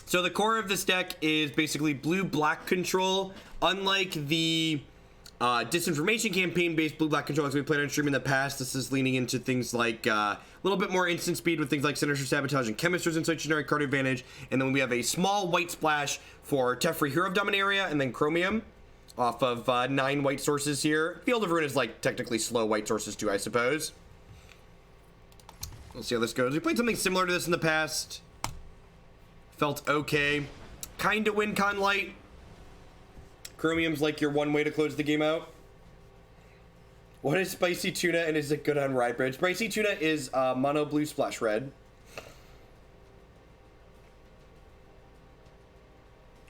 So the core of this deck is basically blue-black control. Unlike the disinformation campaign-based blue-black control as we played on stream in the past, this is leaning into things like a little bit more instant speed with things like Sinister Sabotage and Chemister's Insight Generic card advantage. And then we have a small white splash for Teferi, Hero of Dominaria, and then Chromium off of 9 white sources here. Field of Ruin is like technically slow white sources too, I suppose. We'll see how this goes. We played something similar to this in the past. Felt okay. Kinda win con light. Chromium's like your one way to close the game out. What is Spicy Tuna and is it good on Rye Bridge? Spicy Tuna is mono blue splash red.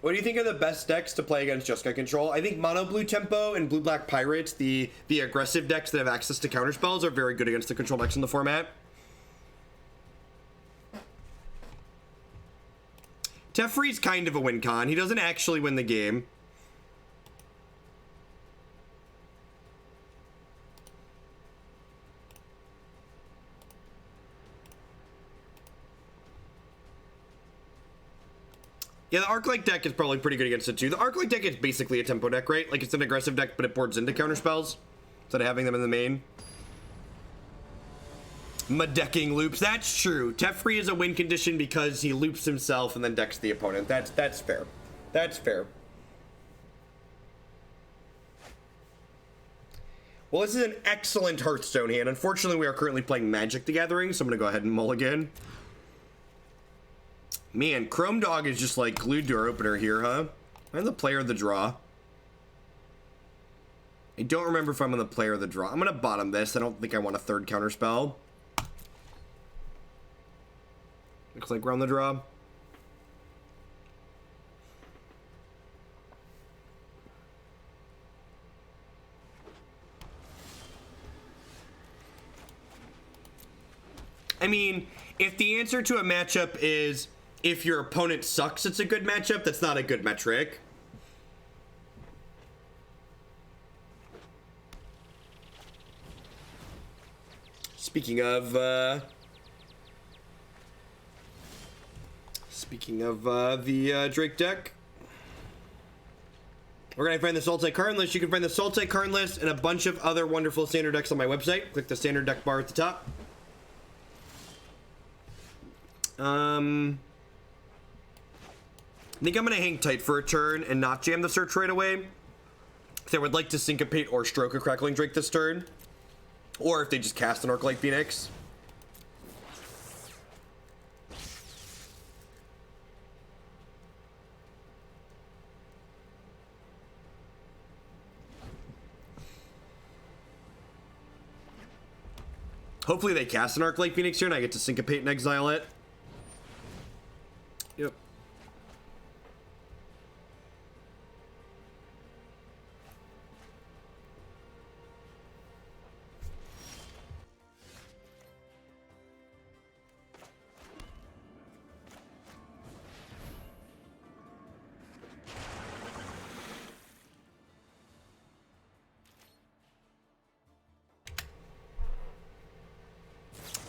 What do you think are the best decks to play against Jeskai control? I think mono blue tempo and blue black pirates, the aggressive decks that have access to counterspells, are very good against the control decks in the format. Teferi's kind of a win con. He doesn't actually win the game. Yeah, the Arc-like deck is probably pretty good against it too. The Arc-like deck is basically a tempo deck, right? Like, it's an aggressive deck, but it boards into counterspells instead of having them in the main. Decking loops. That's true. Teferi is a win condition because he loops himself and then decks the opponent. That's fair. That's fair. Well, this is an excellent Hearthstone hand. Unfortunately, we are currently playing Magic the Gathering, so I'm going to go ahead and mulligan. Man, Chrome Dog is just like glued to our opener here, huh? I'm the player of the draw. I don't remember if I'm on the player of the draw. I'm going to bottom this. I don't think I want a third counterspell. Looks like we're on the draw. I mean, if the answer to a matchup is if your opponent sucks, it's a good matchup, that's not a good metric. Speaking of the Drake deck, we're going to find the Sultai card list. You can find the Sultai card list and a bunch of other wonderful standard decks on my website. Click the standard deck bar at the top. I think I'm going to hang tight for a turn and not jam the search right away. If they would like to Syncopate or Stroke a Crackling Drake this turn. Or if they just cast an Arc-like Phoenix. Hopefully they cast an Arc-like Phoenix here and I get to Syncopate and exile it. Yep.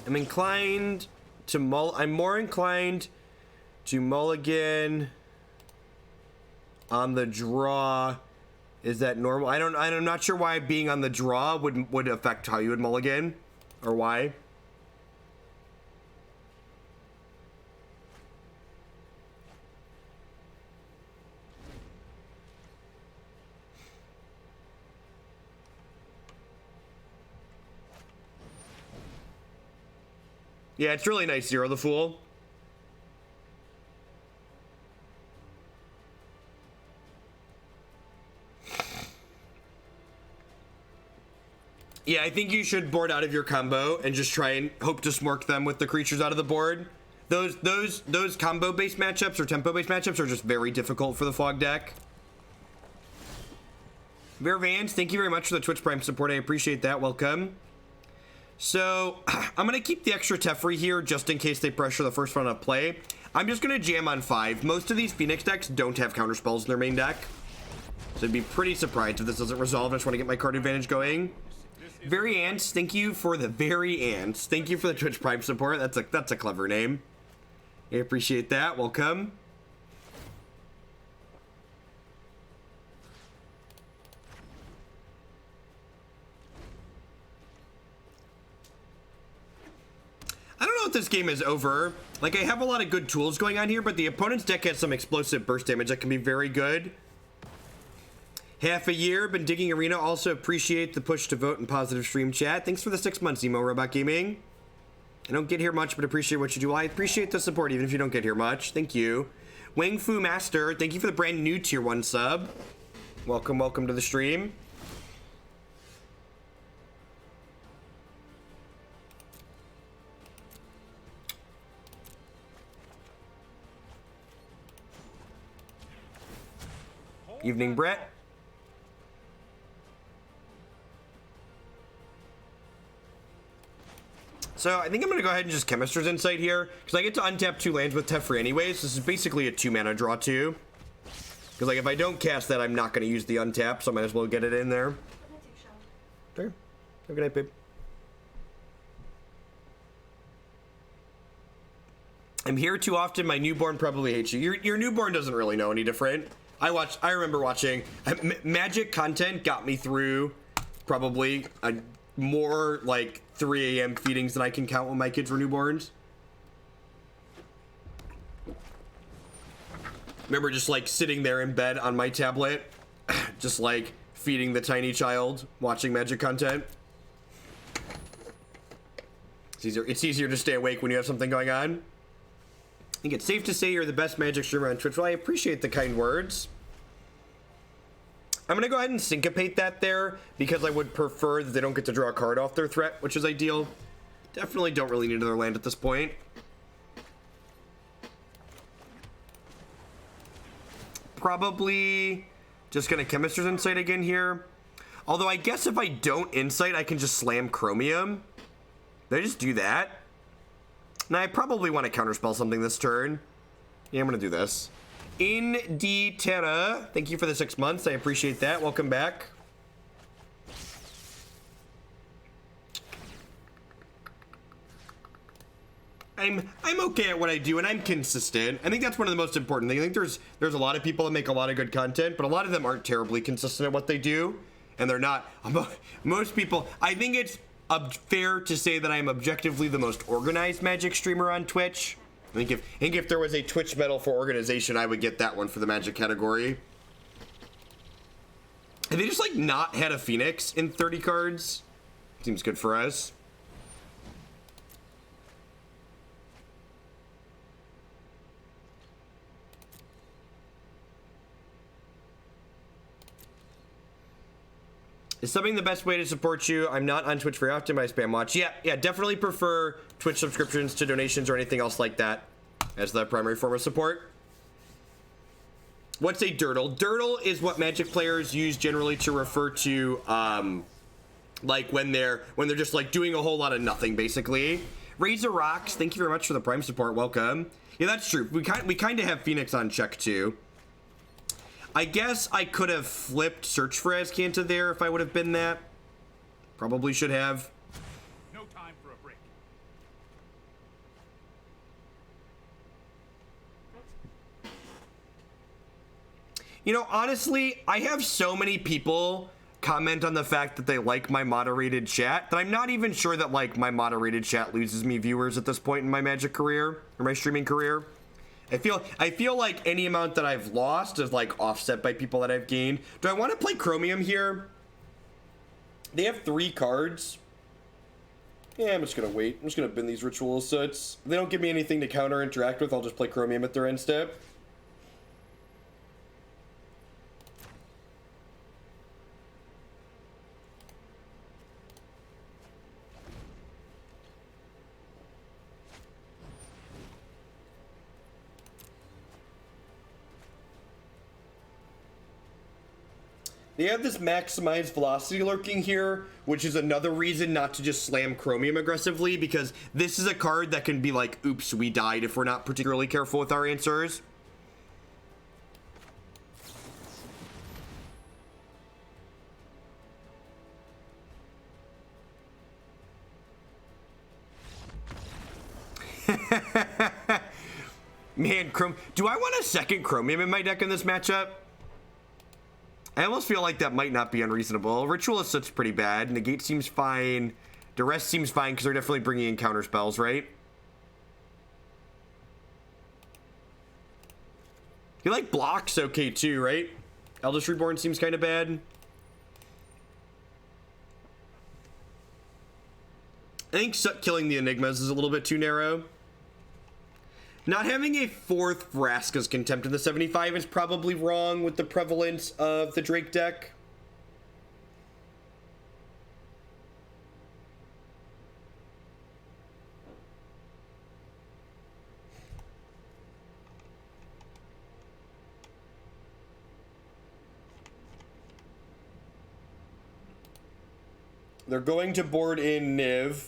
I'm more inclined to mulligan on the draw. Is that normal? I'm not sure why being on the draw would affect how you would mulligan, or why. Yeah, it's really nice, Zero the Fool. Yeah, I think you should board out of your combo and just try and hope to smork them with the creatures out of the board. Those combo-based matchups or tempo-based matchups are just very difficult for the Fog deck. Bear Vans, thank you very much for the Twitch Prime support. I appreciate that. Welcome. So, I'm going to keep the extra Teferi here just in case they pressure the first one of play. I'm just going to jam on 5. Most of these Phoenix decks don't have counterspells in their main deck. So I'd be pretty surprised if this doesn't resolve. I just want to get my card advantage going. Very Ants, thank you for the Very Ants. Thank you for the Twitch Prime support. That's a clever name. I appreciate that. Welcome. if this game is over. Like, I have a lot of good tools going on here, but the opponent's deck has some explosive burst damage that can be very good. Half a year, been digging Arena. Also appreciate the push to vote and positive stream chat. Thanks for the 6 months, Emo Robot Gaming. I don't get here much, but appreciate what you do. Well, I appreciate the support, even if you don't get here much. Thank you. Wang Fu Master, thank you for the brand new tier 1 sub. Welcome, welcome to the stream. Evening, Brett. So I think I'm going to go ahead and just Chemister's Insight here, because I get to untap 2 lands with Teferi anyways. This is basically a 2-mana draw 2. Because like if I don't cast that, I'm not going to use the untap, so I might as well get it in there. Sure. Have a good night, babe. I'm here too often. My newborn probably hates you. Your newborn doesn't really know any different. I remember watching Magic content got me through probably a more like 3 a.m. feedings than I can count when my kids were newborns. Remember just like sitting there in bed on my tablet, just like feeding the tiny child, watching Magic content. It's easier to stay awake when you have something going on. I think it's safe to say you're the best Magic streamer on Twitch. Well, I appreciate the kind words. I'm going to go ahead and syncopate that there because I would prefer that they don't get to draw a card off their threat, which is ideal. Definitely don't really need another land at this point. Probably just going to Chemister's Insight again here. Although I guess if I don't Insight, I can just slam Chromium. Did I just do that? Now, I probably want to counterspell something this turn. Yeah, I'm going to do this. In D Terra, thank you for the 6 months. I appreciate that. Welcome back. I'm okay at what I do, and I'm consistent. I think that's one of the most important things. I think there's a lot of people that make a lot of good content, but a lot of them aren't terribly consistent at what they do, and they're not. Most people, I think it's fair to say that I'm objectively the most organized Magic streamer on Twitch. I think if there was a Twitch medal for organization, I would get that one for the Magic category. Have they just like not had a Phoenix in 30 cards? Seems good for us. Is subbing the best way to support you? I'm not on Twitch very often, but I spam watch. Yeah, definitely prefer Twitch subscriptions to donations or anything else like that as the primary form of support. What's a durdle? Durdle is what Magic players use generally to refer to, like when they're just like doing a whole lot of nothing, basically. Razor Rocks, thank you very much for the Prime support. Welcome. Yeah, that's true. We kind of have Phoenix on check too. I guess I could have flipped Search for Azcanta there if I would have been that. Probably should have. No time for a break. You know, honestly, I have so many people comment on the fact that they like my moderated chat that I'm not even sure that like my moderated chat loses me viewers at this point in my Magic career or my streaming career. I feel like any amount that I've lost is like offset by people that I've gained. Do I want to play Chromium here? They have 3 cards. Yeah, I'm just gonna wait. I'm just gonna bin these Ritual of Soots. If they don't give me anything to counter interact with, I'll just play Chromium at their end step. They have this maximized velocity lurking here, which is another reason not to just slam Chromium aggressively, because this is a card that can be like, oops, we died if we're not particularly careful with our answers. Man, do I want a second Chromium in my deck in this matchup? I almost feel like that might not be unreasonable. Ritual of Soot's pretty bad. Negate seems fine. Duress seems fine because they're definitely bringing in counter spells, right? He like blocks okay too, right? Eldest Reborn seems kind of bad. I think killing the Enigmas is a little bit too narrow. Not having a fourth Vraska's Contempt in the 75 is probably wrong with the prevalence of the Drake deck. They're going to board in Niv.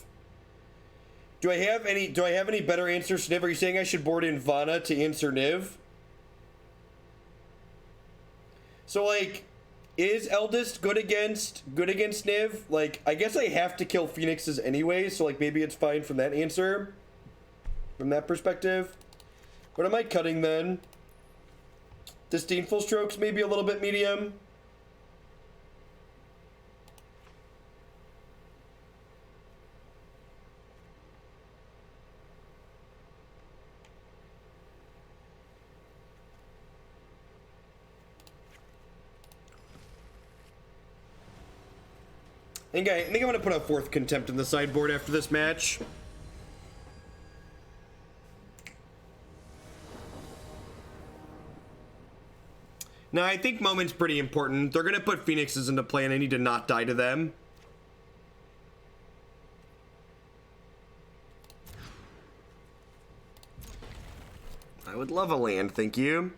Do I have any better answers to Niv? Are you saying I should board in Vana to answer Niv? So like, is Eldest good against Niv? Like, I guess I have to kill Phoenixes anyway, so like maybe it's fine from that answer. From that perspective. What am I cutting then? Disdainful Strokes maybe a little bit medium. I think I'm gonna put a fourth Contempt in the sideboard after this match. Now, I think Moment's pretty important. They're gonna put Phoenixes into play and I need to not die to them. I would love a land, thank you.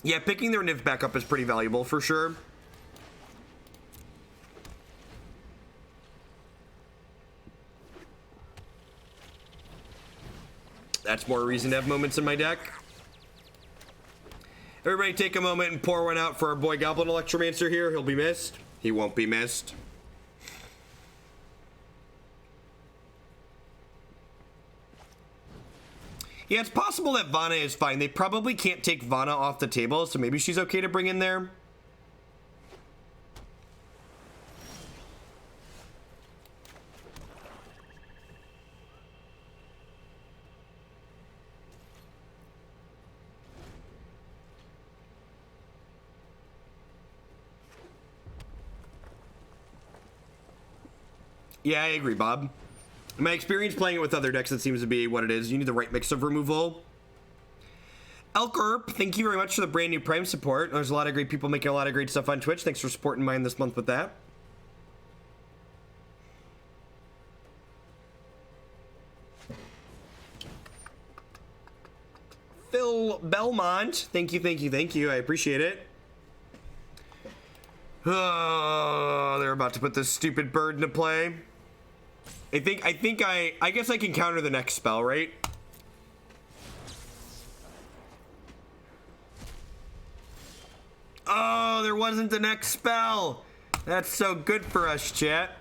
Yeah, picking their Niv back up is pretty valuable for sure. That's more reason to have Moments in my deck. Everybody take a moment and pour one out for our boy Goblin Electromancer here. He'll be missed. He won't be missed. Yeah, it's possible that Vana is fine. They probably can't take Vana off the table, so maybe she's okay to bring in there. Yeah, I agree, Bob. In my experience playing it with other decks, it seems to be what it is. You need the right mix of removal. Elkerp, thank you very much for the brand new Prime support. There's a lot of great people making a lot of great stuff on Twitch. Thanks for supporting mine this month with that. Phil Belmont, thank you. I appreciate it. Oh, they're about to put this stupid bird into play. I guess I can counter the next spell, right? Oh, there wasn't the next spell. That's so good for us, chat.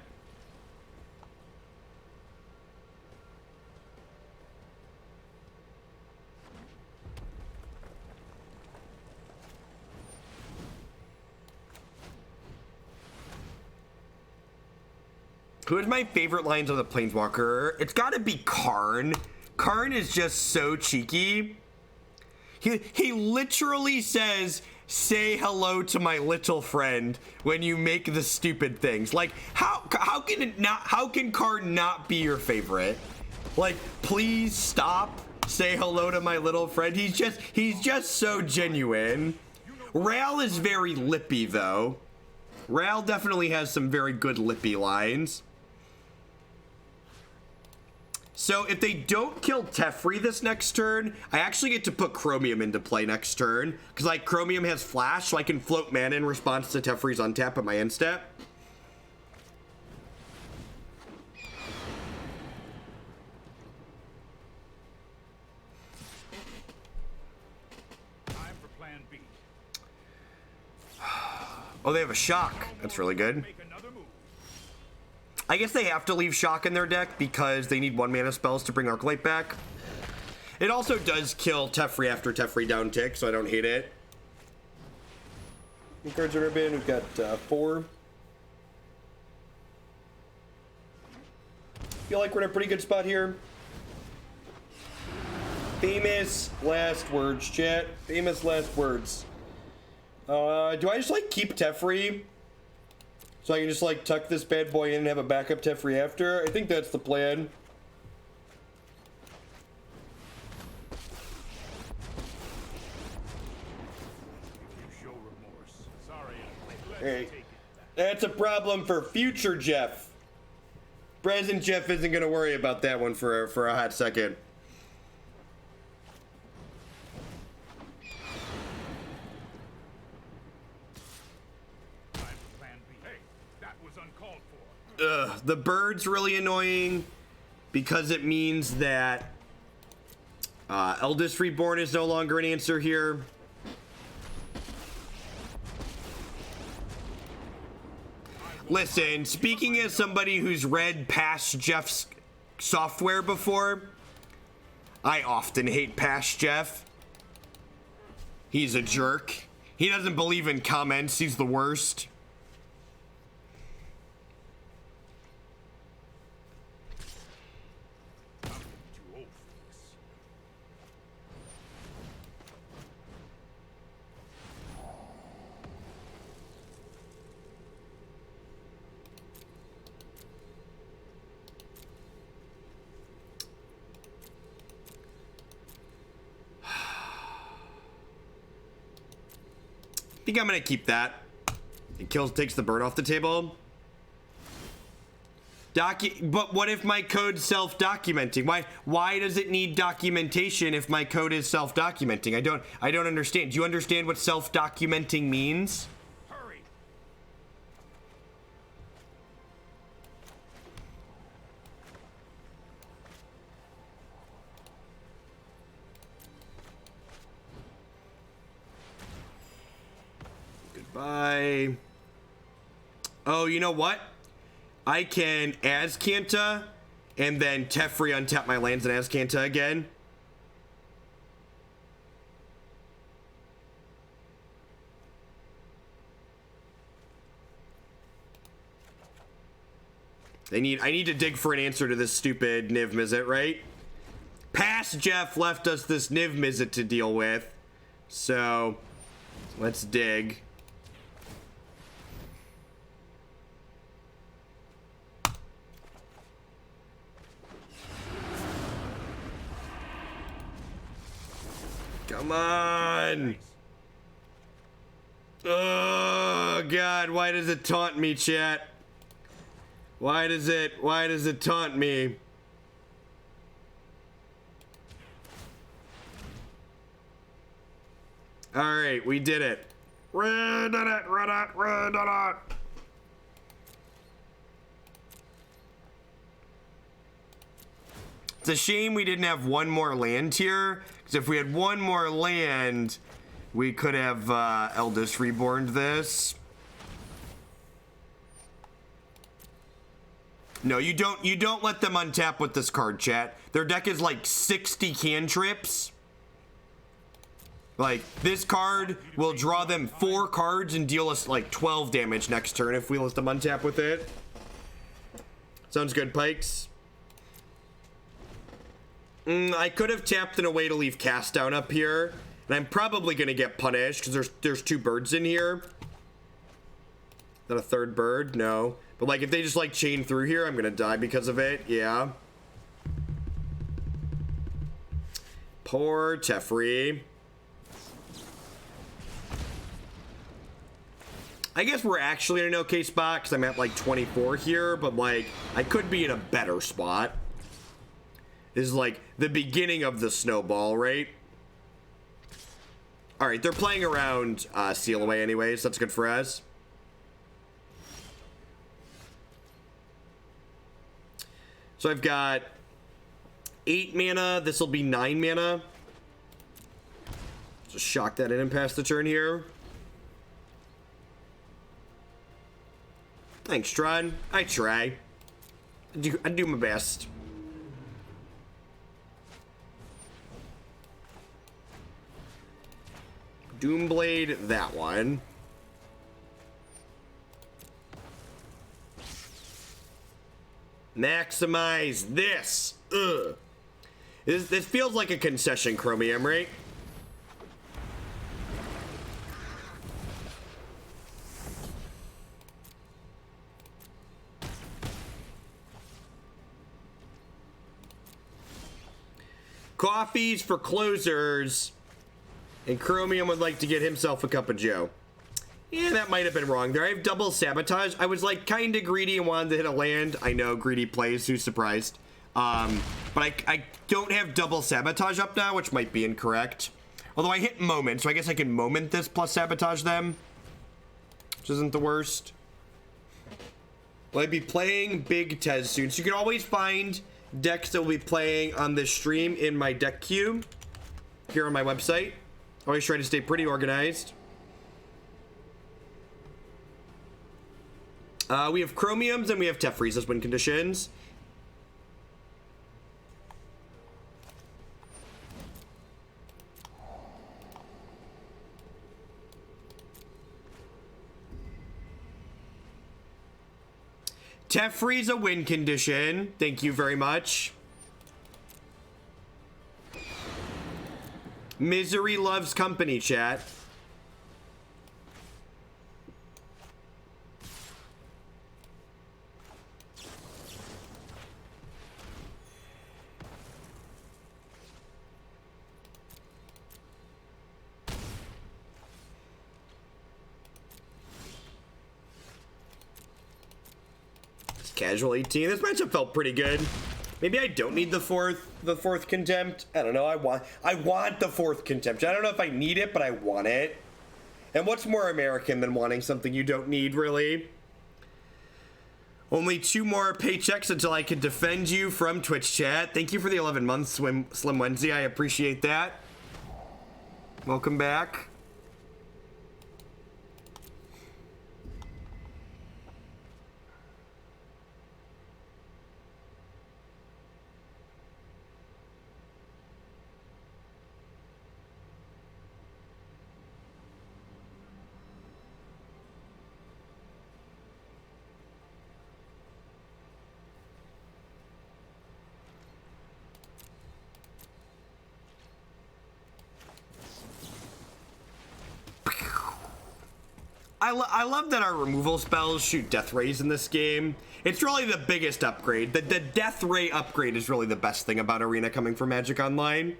Who is my favorite lines of the Planeswalker? It's gotta be Karn. Karn is just so cheeky. He literally says, say hello to my little friend when you make the stupid things. Like, how can Karn not be your favorite? Like, please stop. Say hello to my little friend. He's just so genuine. Ral is very lippy though. Ral definitely has some very good lippy lines. So if they don't kill Teferi this next turn, I actually get to put Chromium into play next turn. Because like Chromium has flash, so I can float mana in response to Teferi's untap at my end step. Time for plan B. Oh, they have a shock. That's really good. I guess they have to leave shock in their deck because they need 1 mana spells to bring Arclight back. It also does kill Teferi after Teferi down tick, so I don't hate it. What cards are in? We've got 4. Feel like we're in a pretty good spot here. Famous last words, chat. Famous last words. Do I just like keep Teferi? So I can just like tuck this bad boy in and have a backup Teferi after? I think that's the plan. You show remorse. Sorry, let's Hey, take it back. that's a problem for future Jeff. Present Jeff isn't gonna worry about that one for a hot second. Time for plan B. Hey, that was uncalled for. The bird's really annoying because it means that Eldest Reborn is no longer an answer here. Listen, speaking as somebody who's read past Jeff's software before, I often hate past Jeff. He's a jerk. He doesn't believe in comments. He's the worst. I'm getting too old for this. I think I'm gonna keep that. It takes the bird off the table. But what if my code's self-documenting? Why does it need documentation if my code is self-documenting? I don't understand. Do you understand what self-documenting means? Hurry! Goodbye. Oh, you know what? I can Azcanta and then Teferi untap my lands and Azcanta again. I need to dig for an answer to this stupid Niv Mizzet, right? Past Jeff left us this Niv Mizzet to deal with. So, let's dig. Come on. Oh, God. Why does it taunt me, chat? Why does it taunt me? All right, we did it. We did it. It's a shame we didn't have one more land here, because if we had one more land, we could have Eldest Reborn this. No, you don't let them untap with this card, chat. Their deck is like 60 cantrips. Like, this card will draw them 4 cards and deal us like 12 damage next turn if we let them untap with it. Sounds good, Pikes. I could have tapped in a way to leave Cast Down up here, and I'm probably gonna get punished because there's 2 birds in here. Not a third bird, no. But like if they just like chain through here, I'm gonna die because of it. Yeah. Poor Teferi. I guess we're actually in an okay spot because I'm at like 24 here, but like I could be in a better spot. This is like the beginning of the snowball, right? All right, they're playing around Seal Away anyways. That's good for us. So I've got 8 mana. This will be 9 mana. Just shock that in and pass the turn here. Thanks, Tron. I try. I do my best. Doomblade, that one. Maximize this. Ugh. This feels like a concession, Chromium, right? Coffees for closers, and Chromium would like to get himself a cup of joe. Yeah, that might have been wrong there. I have double sabotage. I was like kind of greedy and wanted to hit a land. I know greedy plays, who's surprised? But I don't have double sabotage up now, which might be incorrect. Although I hit moment, so I guess I can moment this plus sabotage them, which isn't the worst. Will I be playing Big Tez soon? So you can always find decks that will be playing on this stream in my deck queue here on my website. Always try to stay pretty organized. We have Chromiums and we have Teferis as win conditions. Teferi's a win condition. Thank you very much. Misery loves company, chat. Casual 18. This matchup felt pretty good. Maybe I don't need the fourth Contempt. I don't know. I want the fourth Contempt. I don't know if I need it, but I want it. And what's more American than wanting something you don't need, really? Only 2 more paychecks until I can defend you from Twitch chat. Thank you for the 11 months, Slim Wednesday. I appreciate that. Welcome back. I love that our removal spells shoot death rays in this game. It's really the biggest upgrade. The death ray upgrade is really the best thing about Arena coming from Magic Online.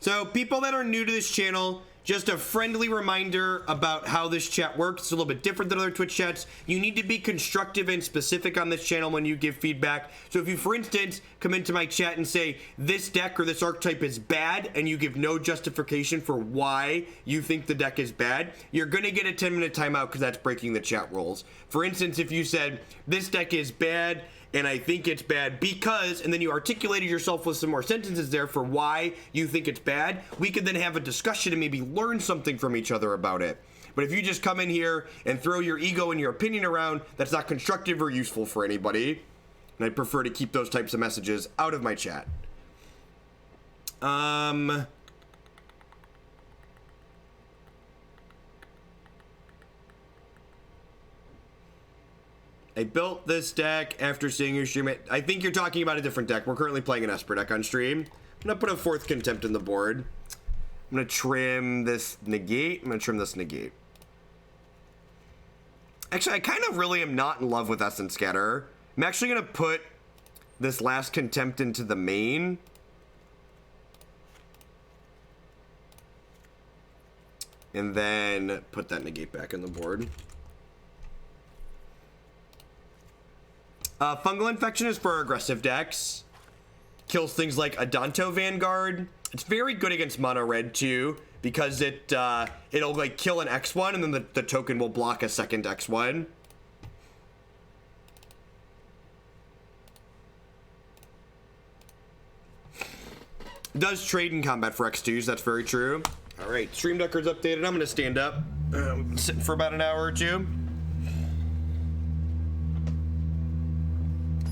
So people that are new to this channel, just a friendly reminder about how this chat works. It's a little bit different than other Twitch chats. You need to be constructive and specific on this channel when you give feedback. So if you, for instance, come into my chat and say this deck or this archetype is bad and you give no justification for why you think the deck is bad, you're gonna get a 10-minute timeout because that's breaking the chat rules. For instance, if you said this deck is bad and I think it's bad because, and then you articulated yourself with some more sentences there for why you think it's bad, we could then have a discussion and maybe learn something from each other about it. But if you just come in here and throw your ego and your opinion around, that's not constructive or useful for anybody. And I prefer to keep those types of messages out of my chat. I built this deck after seeing you stream it. I think you're talking about a different deck. We're currently playing an Esper deck on stream. I'm gonna put a 4th Contempt in the board. I'm gonna trim this negate. I'm gonna trim this negate. Actually, I kind of really am not in love with Essence Scatter. I'm actually gonna put this last Contempt into the main. And then put that negate back in the board. Fungal Infection is for aggressive decks. Kills things like Adanto Vanguard. It's very good against mono red too, because it'll like kill an X1 and then the token will block a second X1. Does trade in combat for X2s, that's very true. All right, Stream Decker's updated. I'm gonna stand up. We've been sitting for about an hour or two.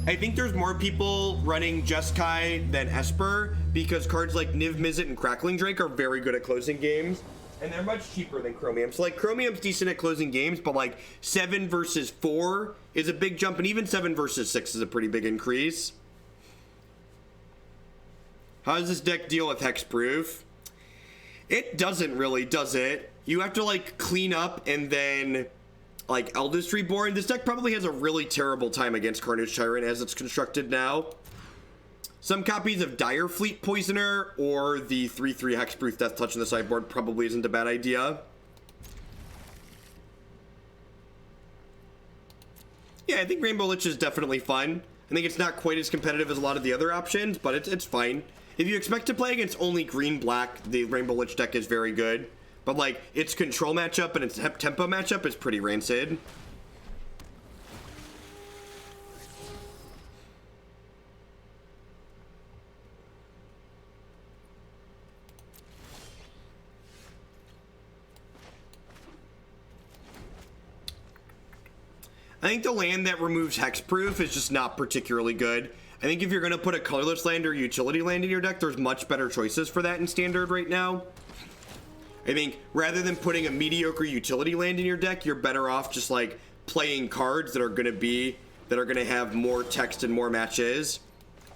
I think there's more people running Jeskai than Esper because cards like Niv Mizzet and Crackling Drake are very good at closing games. And they're much cheaper than Chromium. So, like, Chromium's decent at closing games, but, like, 7 versus 4 is a big jump, and even 7 versus 6 is a pretty big increase. How does this deck deal with Hexproof? It doesn't really, does it? You have to, like, clean up and then, like, Eldest Reborn. This deck probably has a really terrible time against Carnage Tyrant as it's constructed now. Some copies of Dire Fleet Poisoner or the 3/3 Hexproof Death Touch in the sideboard probably isn't a bad idea. Yeah, I think Rainbow Lich is definitely fun. I think it's not quite as competitive as a lot of the other options, but it's fine. If you expect to play against only green-black, the Rainbow Lich deck is very good. But, like, its control matchup and its tempo matchup is pretty rancid. I think the land that removes Hexproof is just not particularly good. I think if you're going to put a colorless land or utility land in your deck, there's much better choices for that in Standard right now. I think rather than putting a mediocre utility land in your deck, you're better off just like playing cards that are going to have more text and more matches,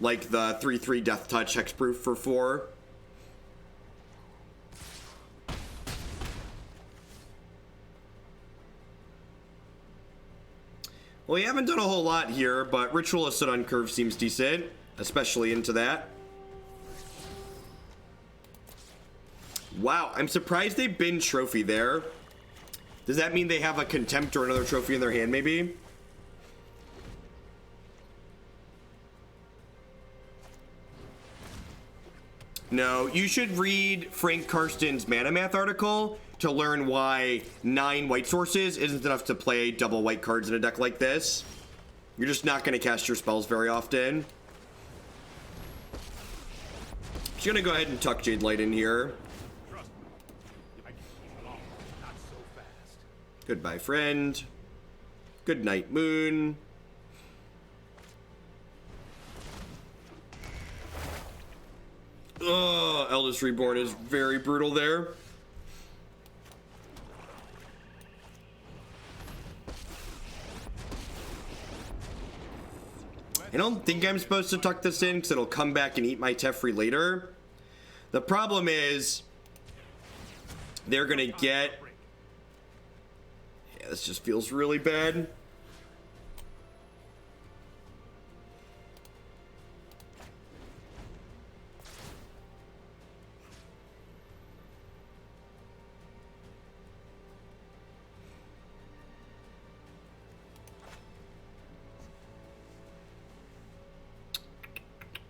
like the 3/3 Death Touch Hexproof for 4. Well, we haven't done a whole lot here, but Ritual of Soot on curve seems decent, especially into that. Wow, I'm surprised they bin Trophy there. Does that mean they have a Contempt or another trophy in their hand, maybe? No, you should read Frank Karsten's Mana Math article to learn why 9 white sources isn't enough to play double white cards in a deck like this. You're just not going to cast your spells very often. Just going to go ahead and tuck Jade Light in here. Goodbye, friend. Good night, moon. Oh, Eldest Reborn is very brutal there. I don't think I'm supposed to tuck this in because it'll come back and eat my Teferi later. The problem is they're gonna get... Yeah, this just feels really bad.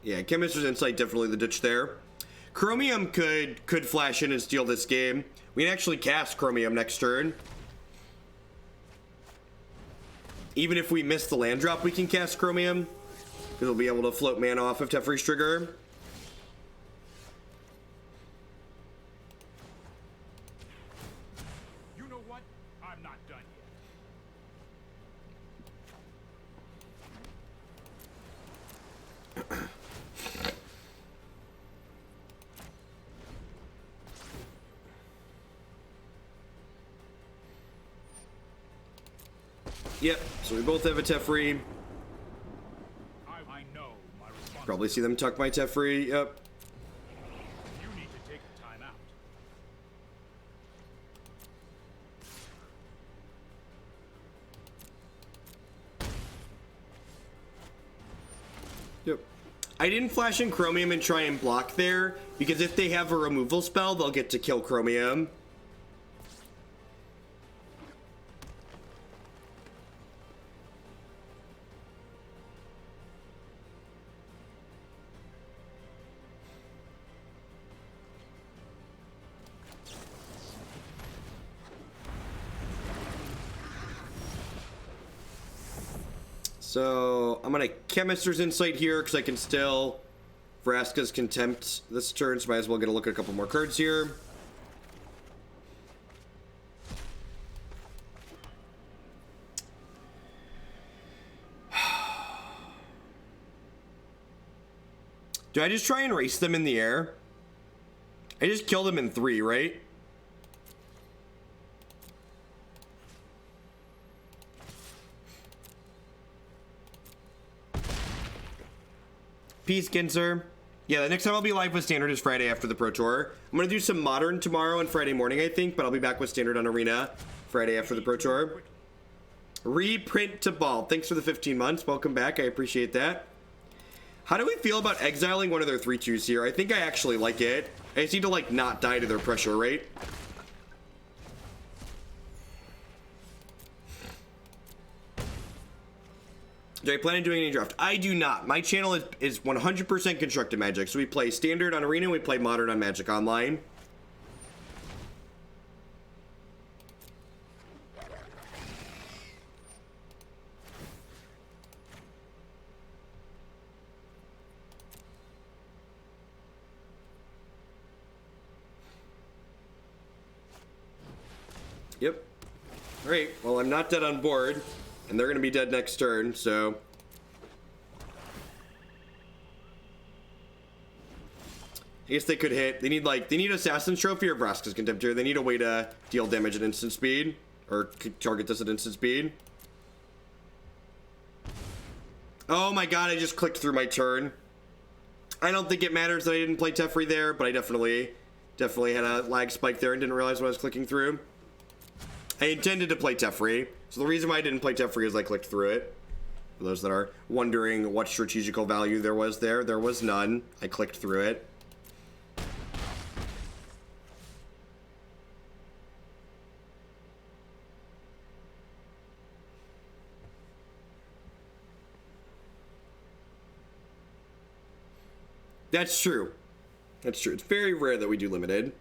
Yeah, Chemister's Insight definitely the ditch there. Chromium could flash in and steal this game. We can actually cast Chromium next turn. Even if we miss the land drop, we can cast Chromium, because we'll be able to float mana off of Teferi's trigger. You know what? I'm not done yet. Yep, so we both have a Teferi. I know my response. Probably see them tuck my Teferi, yep. You need to take the time out. Yep. I didn't flash in Chromium and try and block there, because if they have a removal spell, they'll get to kill Chromium. So I'm gonna Chemister's Insight here because I can still Vraska's Contempt this turn, so might as well get a look at a couple more cards here. Do I just try and race them in the air? I just killed them in 3, right? Peace, Ginzer. Yeah, the next time I'll be live with Standard is Friday after the Pro Tour. I'm going to do some Modern tomorrow and Friday morning, I think, but I'll be back with Standard on Arena Friday after the Pro Tour. Reprint to Ball. Thanks for the 15 months. Welcome back. I appreciate that. How do we feel about exiling one of their 3/2s here? I think I actually like it. I just need to, like, not die to their pressure rate. Do I plan on doing any draft? I do not. My channel is 100% Constructed Magic. So we play Standard on Arena, and we play Modern on Magic Online. Yep. Alright, well, I'm not dead on board. And they're going to be dead next turn, so... I guess they could hit. They need Assassin's Trophy or Vraska's Contempt here. They need a way to deal damage at instant speed. Or target this at instant speed. Oh my god, I just clicked through my turn. I don't think it matters that I didn't play Teferi there, but I definitely had a lag spike there and didn't realize what I was clicking through. I intended to play Teferi, so the reason why I didn't play Teferi is I clicked through it. For those that are wondering what strategical value there was none. I clicked through it. That's true. That's true. It's very rare that we do limited.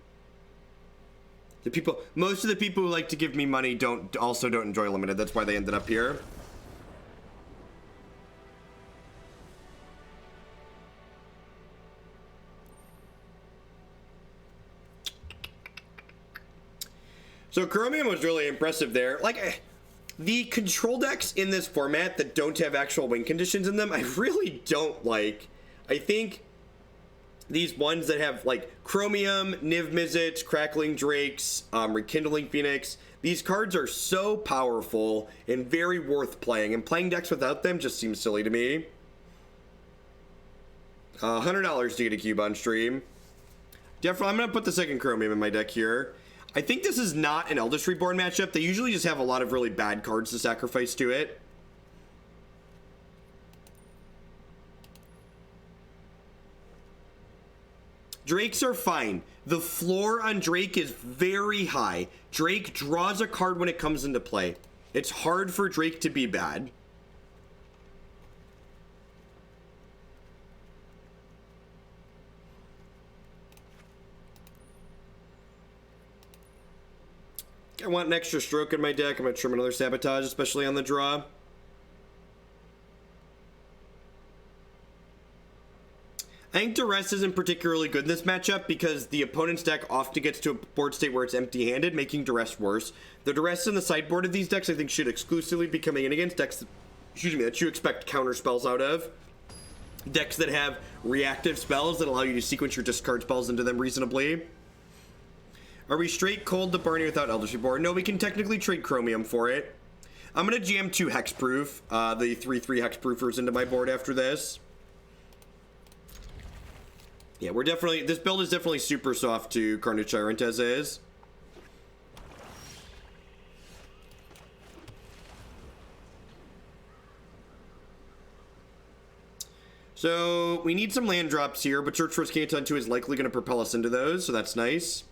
Most of the people who like to give me money don't enjoy limited. That's why they ended up here. So Chromium was really impressive there. Like, the control decks in this format that don't have actual win conditions in them, I really don't like. I think these ones that have, like, Chromium, Niv Mizzet, Crackling Drakes, Rekindling Phoenix, these cards are so powerful and very worth playing, and playing decks without them just seems silly to me. $100 to get a cube on stream. Definitely, I'm going to put the second Chromium in my deck here. I think this is not an Eldest Reborn matchup. They usually just have a lot of really bad cards to sacrifice to it. Drakes are fine. The floor on Drake is very high. Drake draws a card when it comes into play. It's hard for Drake to be bad. I want an extra stroke in my deck. I'm going to trim another Sabotage, especially on the draw. I think Duress isn't particularly good in this matchup because the opponent's deck often gets to a board state where it's empty-handed, making Duress worse. The Duress in the sideboard of these decks, I think, should exclusively be coming in against decks that you expect counter spells out of. Decks that have reactive spells that allow you to sequence your discard spells into them reasonably. Are we straight cold to Barney without Eldest Reborn? No, we can technically trade Chromium for it. I'm going to jam 2 Hexproof, the 3/3 Hexproofers into my board after this. Yeah, this build is definitely super soft to Carnage Tyrant as is. So, we need some land drops here, but Search for Scanton 2 is likely going to propel us into those, so that's nice.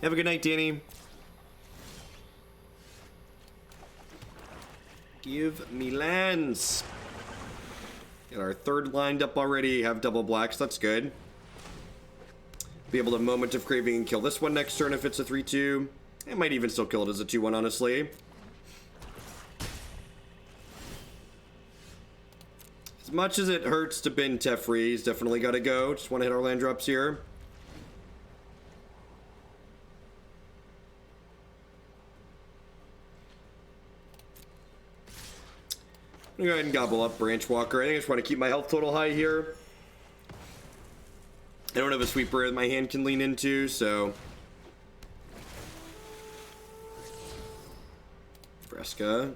Have a good night, Danny. Give me lands. Got our third lined up already. Have double blacks. That's good. Be able to Moment of Craving and kill this one next turn if it's a 3/2. It might even still kill it as a 2/1, honestly. As much as it hurts to bin Teferi, he's definitely got to go. Just want to hit our land drops here. I'm gonna go ahead and gobble up Branch Walker. I think I just want to keep my health total high here. I don't have a sweeper that my hand can lean into, so... Vraska.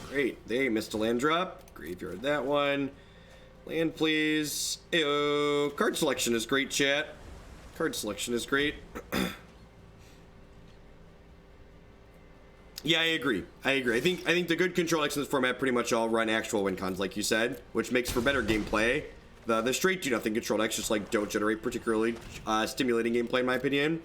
Great. They missed a land drop. Graveyard that one. Land, please. Ayo. Card selection is great, chat. Card selection is great. Yeah, I agree. I think the good control decks in this format pretty much all run actual win cons, like you said, which makes for better gameplay. The straight do nothing control decks just like don't generate particularly stimulating gameplay in my opinion.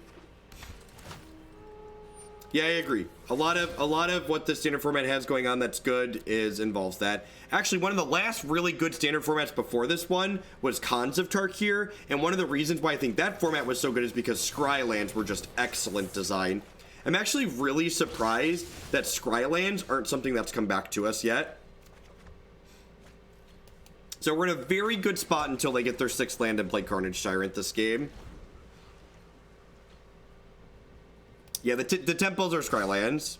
Yeah, I agree. A lot of what the standard format has going on that's good involves that. Actually, one of the last really good standard formats before this one was Cons of Tarkir, and one of the reasons why I think that format was so good is because Scry lands were just excellent design. I'm actually really surprised that Scry lands aren't something that's come back to us yet. So we're in a very good spot until they get their 6th land and play Carnage Tyrant this game. Yeah, the temples are Scry lands.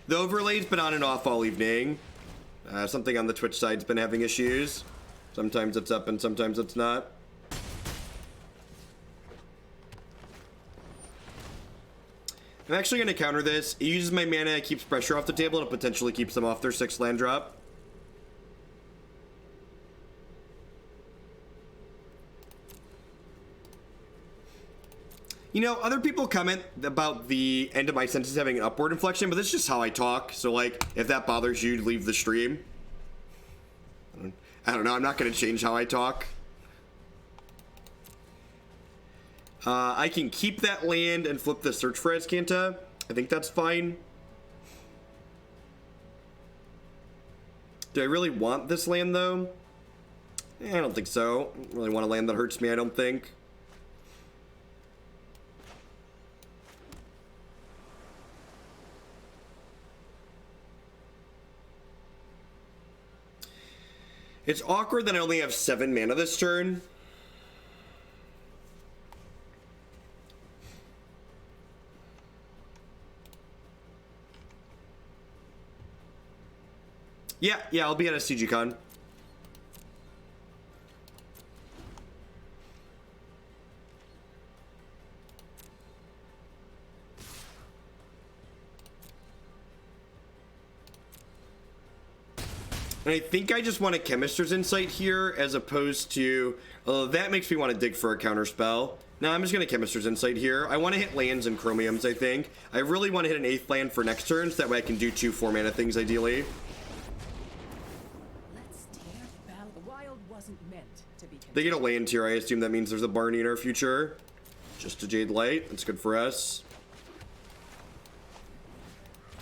The overlay's been on and off all evening. Something on the Twitch side's been having issues. Sometimes it's up and sometimes it's not. I'm actually going to counter this. It uses my mana, it keeps pressure off the table, and it potentially keeps them off their 6th land drop. You know, other people comment about the end of my sentences having an upward inflection, but that's just how I talk. So, like, if that bothers you, leave the stream. I don't know. I'm not going to change how I talk. I can keep that land and flip the search for Azcanta. I think that's fine. Do I really want this land, though? I don't think so. I don't really want a land that hurts me, I don't think. It's awkward that I only have 7 mana this turn. Yeah, I'll be at a CGCon. And I think I just want a Chemister's Insight here as opposed to... that makes me want to dig for a counter spell. No, I'm just going to Chemister's Insight here. I want to hit lands and Chromiums, I think. I really want to hit an 8th land for next turn, so that way I can do 2 4-mana things, ideally. They get a land here. I assume that means there's a Barney in our future. Just a Jade Light. That's good for us.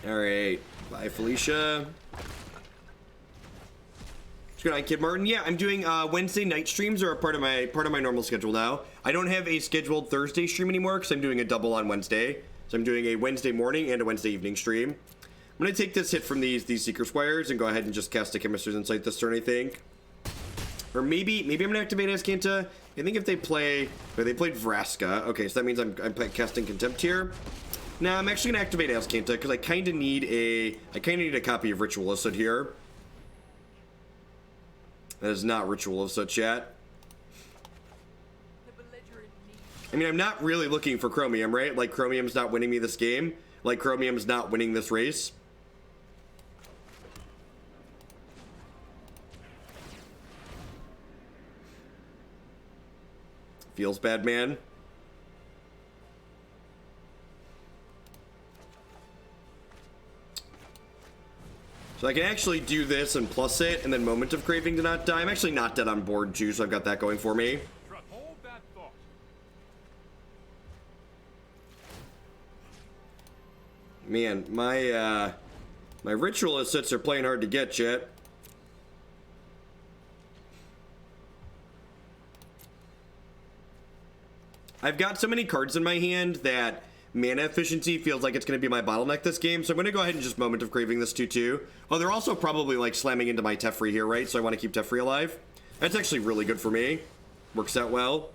Alright. Bye, Felicia. Good night, Kid Martin. Yeah, I'm doing Wednesday night streams are a part of my normal schedule now. I don't have a scheduled Thursday stream anymore because I'm doing a double on Wednesday. So I'm doing a Wednesday morning and a Wednesday evening stream. I'm going to take this hit from these Seeker Squires and go ahead and just cast a Chemister's Insight this turn, I think. Or maybe I'm going to activate Azcanta. I think if they play... Oh, they played Vraska. Okay, so that means I'm casting Contempt here. Now, I'm actually going to activate Azcanta because I kind of need a copy of Ritual of Soot here. That is not Ritual of Soot yet. I mean, I'm not really looking for Chromium, right? Like, Chromium's not winning me this game. Like, Chromium's not winning this race. Feels bad, man. So I can actually do this and plus it, and then Moment of Craving to not die. I'm actually not dead on board, too, so I've got that going for me. Hold that thought. Man, my Ritual of Soots are playing hard to get, chat. I've got so many cards in my hand that mana efficiency feels like it's going to be my bottleneck this game, so I'm going to go ahead and just Moment of Craving this 2/2. Oh, they're also probably, like, slamming into my Teferi here, right? So I want to keep Teferi alive. That's actually really good for me. Works out well.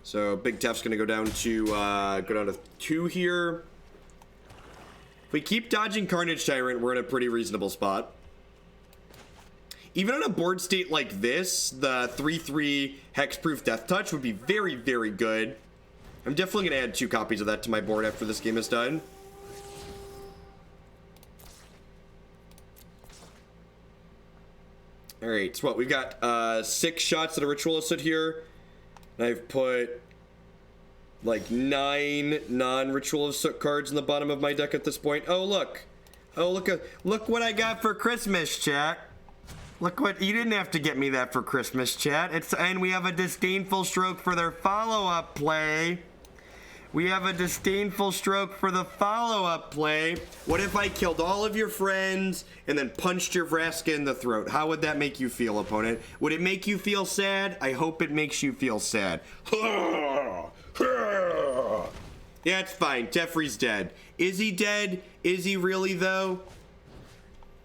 So Big Tef's going to go down to 2 here. If we keep dodging Carnage Tyrant, we're in a pretty reasonable spot. Even on a board state like this, the 3/3 Hexproof Death Touch would be very, very good. I'm definitely going to add 2 copies of that to my board after this game is done. All right, so what we've got 6 shots at a Ritual of Soot here. And I've put like 9 non-Ritual of Soot cards in the bottom of my deck at this point. Oh look what I got for Christmas, chat. Look what, you didn't have to get me that for Christmas, chat. And we have a Disdainful Stroke for their follow-up play. We have a Disdainful Stroke for the follow-up play. What if I killed all of your friends and then punched your Vraska in the throat? How would that make you feel, opponent? Would it make you feel sad? I hope it makes you feel sad. Yeah, it's fine. Teferi's dead. Is he dead? Is he really, though?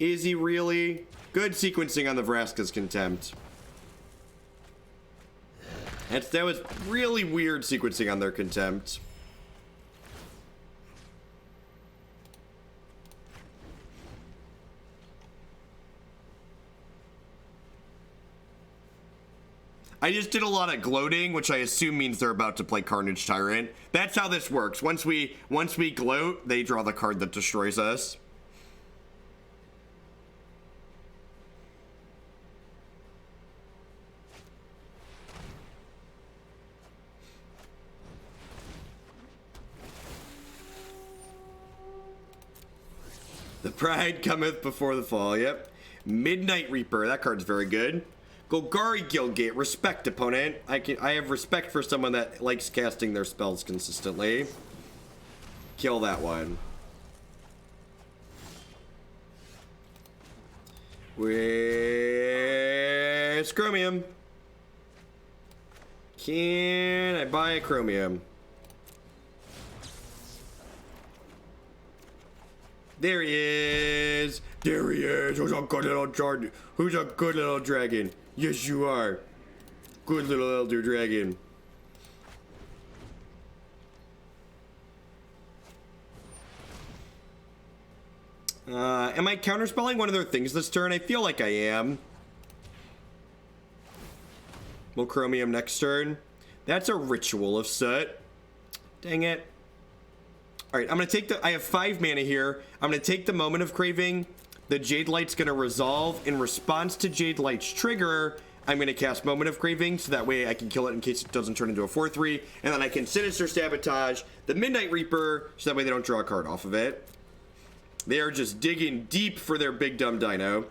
Is he really? Good sequencing on the Vraska's Contempt. That was really weird sequencing on their Contempt. I just did a lot of gloating, which I assume means they're about to play Carnage Tyrant. That's how this works. Once we gloat, they draw the card that destroys us. The pride cometh before the fall, yep. Midnight Reaper, that card's very good. Golgari Guildgate, respect, opponent. I have respect for someone that likes casting their spells consistently. Kill that one. Where's Chromium? Can I buy a Chromium? There he is. There he is. Who's a good little dragon? Who's a good little dragon? Yes, you are. Good little elder dragon. Am I counterspelling one of their things this turn? I feel like I am. Will Chromium next turn. That's a Ritual of Soot. Dang it. Alright, I'm gonna take the... I have 5 mana here. I'm gonna take the Moment of Craving. The Jade Light's gonna resolve. In response to Jade Light's trigger, I'm gonna cast Moment of Craving, so that way I can kill it in case it doesn't turn into a 4/3. And then I can Sinister Sabotage the Midnight Reaper, so that way they don't draw a card off of it. They are just digging deep for their big dumb dino.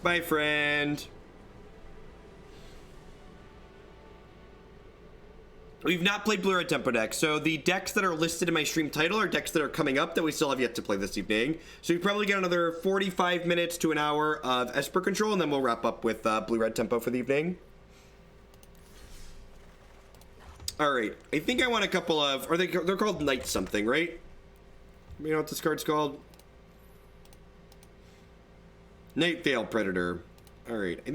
Bye, friend. We've not played Blue Red Tempo decks, so the decks that are listed in my stream title are decks that are coming up that we still have yet to play this evening. So we probably get another 45 minutes to an hour of Esper control, and then we'll wrap up with Blue Red Tempo for the evening. All right, I think I want a couple of, they're called Night something, right? You know what this card's called? Nightveil Predator. All right, I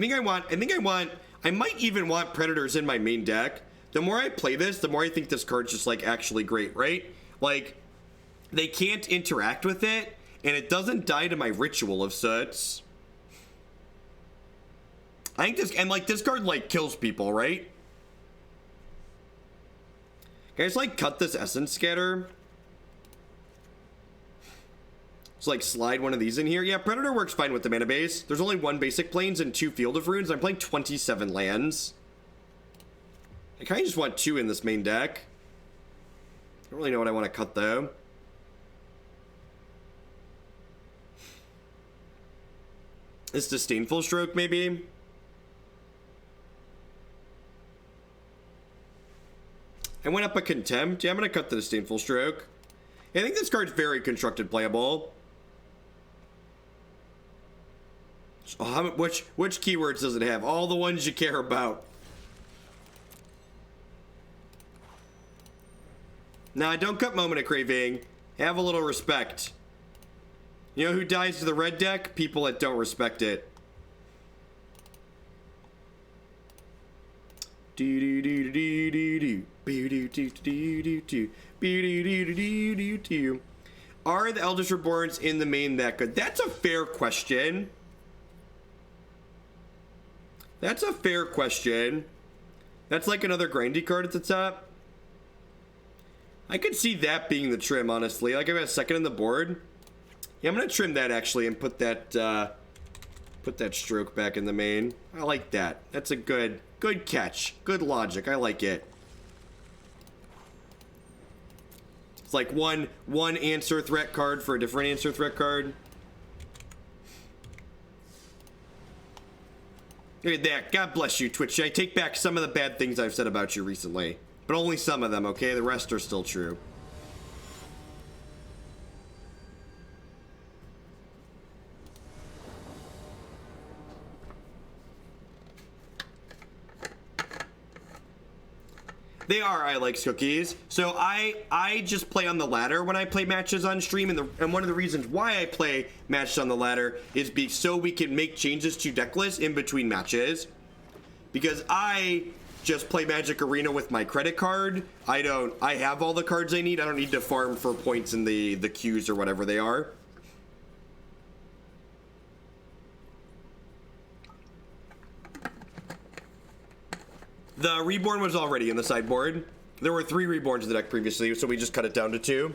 might even want Predators in my main deck. The more I play this, the more I think this card's just like actually great, right? Like, they can't interact with it, and it doesn't die to my Ritual of Soots. I think this, and like this card like kills people, right? Can I just like cut this Essence Scatter? Just like slide one of these in here. Yeah, Predator works fine with the mana base. There's only 1 basic plains and 2 Field of Runes. I'm playing 27 lands. I kind of just want 2 in this main deck. I don't really know what I want to cut though. This Disdainful Stroke maybe? I went up a Contempt. Yeah, I'm going to cut the Disdainful Stroke. Yeah, I think this card's very constructed playable. Oh, which keywords does it have? All the ones you care about. Nah, don't cut Moment of Craving. Have a little respect. You know who dies to the red deck? People that don't respect it. Are the Eldest Reborns in the main that good? That's a fair question. That's a fair question. That's like another grindy card at the top. I could see that being the trim, honestly. Like, I've got a second on the board. Yeah, I'm gonna trim that, actually, and put that stroke back in the main. I like that. That's a good catch. Good logic. I like it. It's like one answer threat card for a different answer threat card. Look at that. God bless you, Twitch. I take back some of the bad things I've said about you recently. But only some of them, okay? The rest are still true. They are I Likes Cookies. So I just play on the ladder when I play matches on stream, and one of the reasons why I play matches on the ladder is so we can make changes to deck lists in between matches. Because I just play Magic Arena with my credit card. I have all the cards I need. I don't need to farm for points in the queues or whatever they are. The Reborn was already in the sideboard. There were 3 Reborns in the deck previously, so we just cut it down to 2.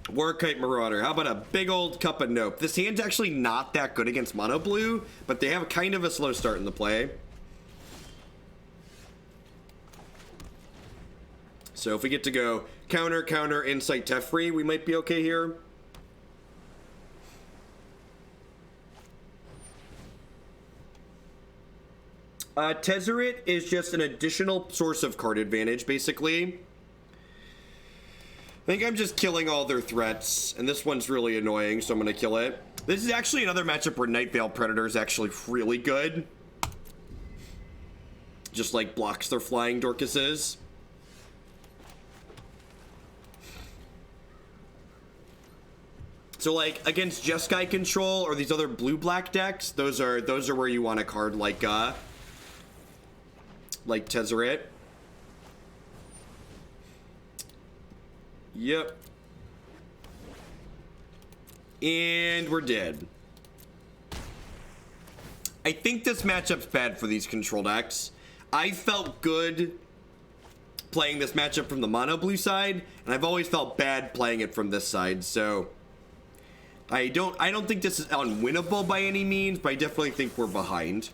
Warkite Marauder. How about a big old cup of nope? This hand's actually not that good against mono blue, but they have kind of a slow start in the play. So if we get to go counter, Insight Teferi, we might be okay here. Tezzeret is just an additional source of card advantage, basically. I think I'm just killing all their threats, and this one's really annoying, so I'm going to kill it. This is actually another matchup where Nightveil Predator is actually really good. Just, like, blocks their flying Dorcases. So, like, against Jeskai Control or these other blue-black decks, those are where you want a card like Tezzeret. Yep. And we're dead. I think this matchup's bad for these control decks. I felt good playing this matchup from the mono blue side, and I've always felt bad playing it from this side, so I don't think this is unwinnable by any means, but I definitely think we're behind.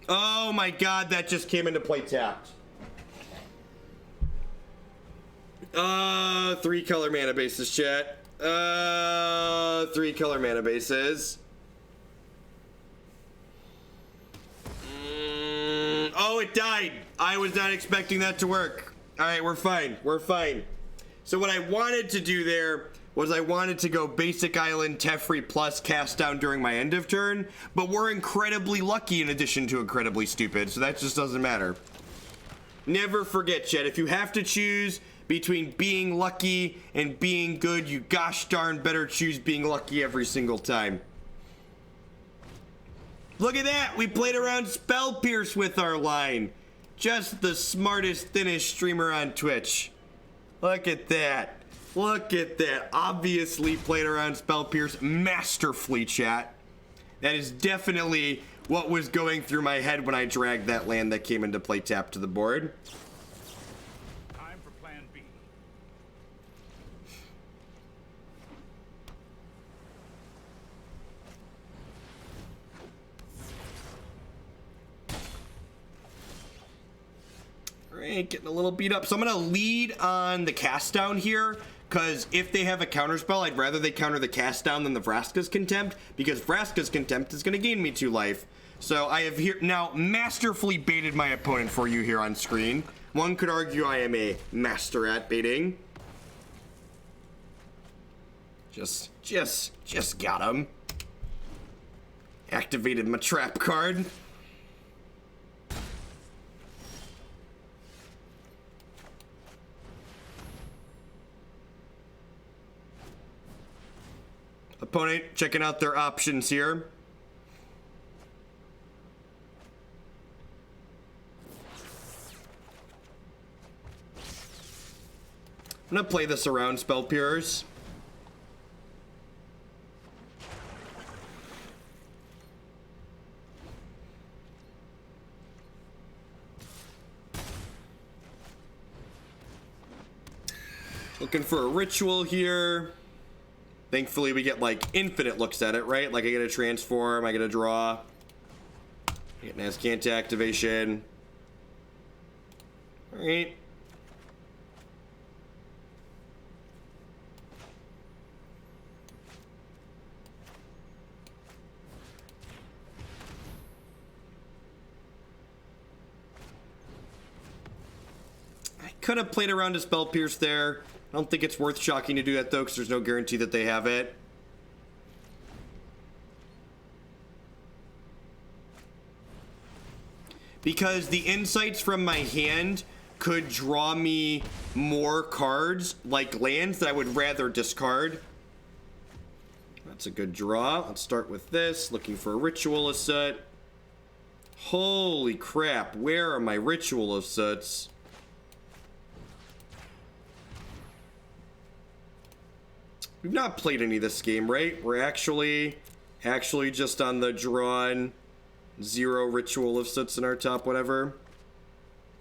Oh my god, that just came into play tapped. 3 color mana bases, chat. 3 color mana bases. Oh, it died. I was not expecting that to work. Alright, we're fine. We're fine. So what I wanted to do there was I wanted to go Basic Island Teferi plus cast down during my end of turn, but we're incredibly lucky in addition to incredibly stupid, so that just doesn't matter. Never forget, chat, if you have to choose between being lucky and being good, you gosh darn better choose being lucky every single time. Look at that! We played around Spell Pierce with our line. Just the smartest, thinnest streamer on Twitch. Look at that. Look at that. Obviously played around Spell Pierce masterfully, chat. That is definitely what was going through my head when I dragged that land that came into play tap to the board. Time for plan B. Alright, getting a little beat up. So I'm gonna lead on the cast down here, because if they have a counterspell, I'd rather they counter the cast down than the Vraska's Contempt, because Vraska's Contempt is gonna gain me 2 life. So I have here now masterfully baited my opponent for you here on screen. One could argue I am a master at baiting. Just got him. Activated my trap card. Opponent checking out their options here. I'm gonna play this around Spell Pierce. Looking for a ritual here. Thankfully, we get, like, infinite looks at it, right? Like, I get a transform, I get a draw. I get an Azcanta activation. Alright. I could have played around a Spell Pierce there. I don't think it's worth shocking to do that, though, because there's no guarantee that they have it. Because the insights from my hand could draw me more cards, like lands, that I would rather discard. That's a good draw. Let's start with this. Looking for a Ritual of Soot. Holy crap, where are my Ritual of Soots? We've not played any this game, right? We're actually just on the drawn 0 Ritual of Soots in our top whatever.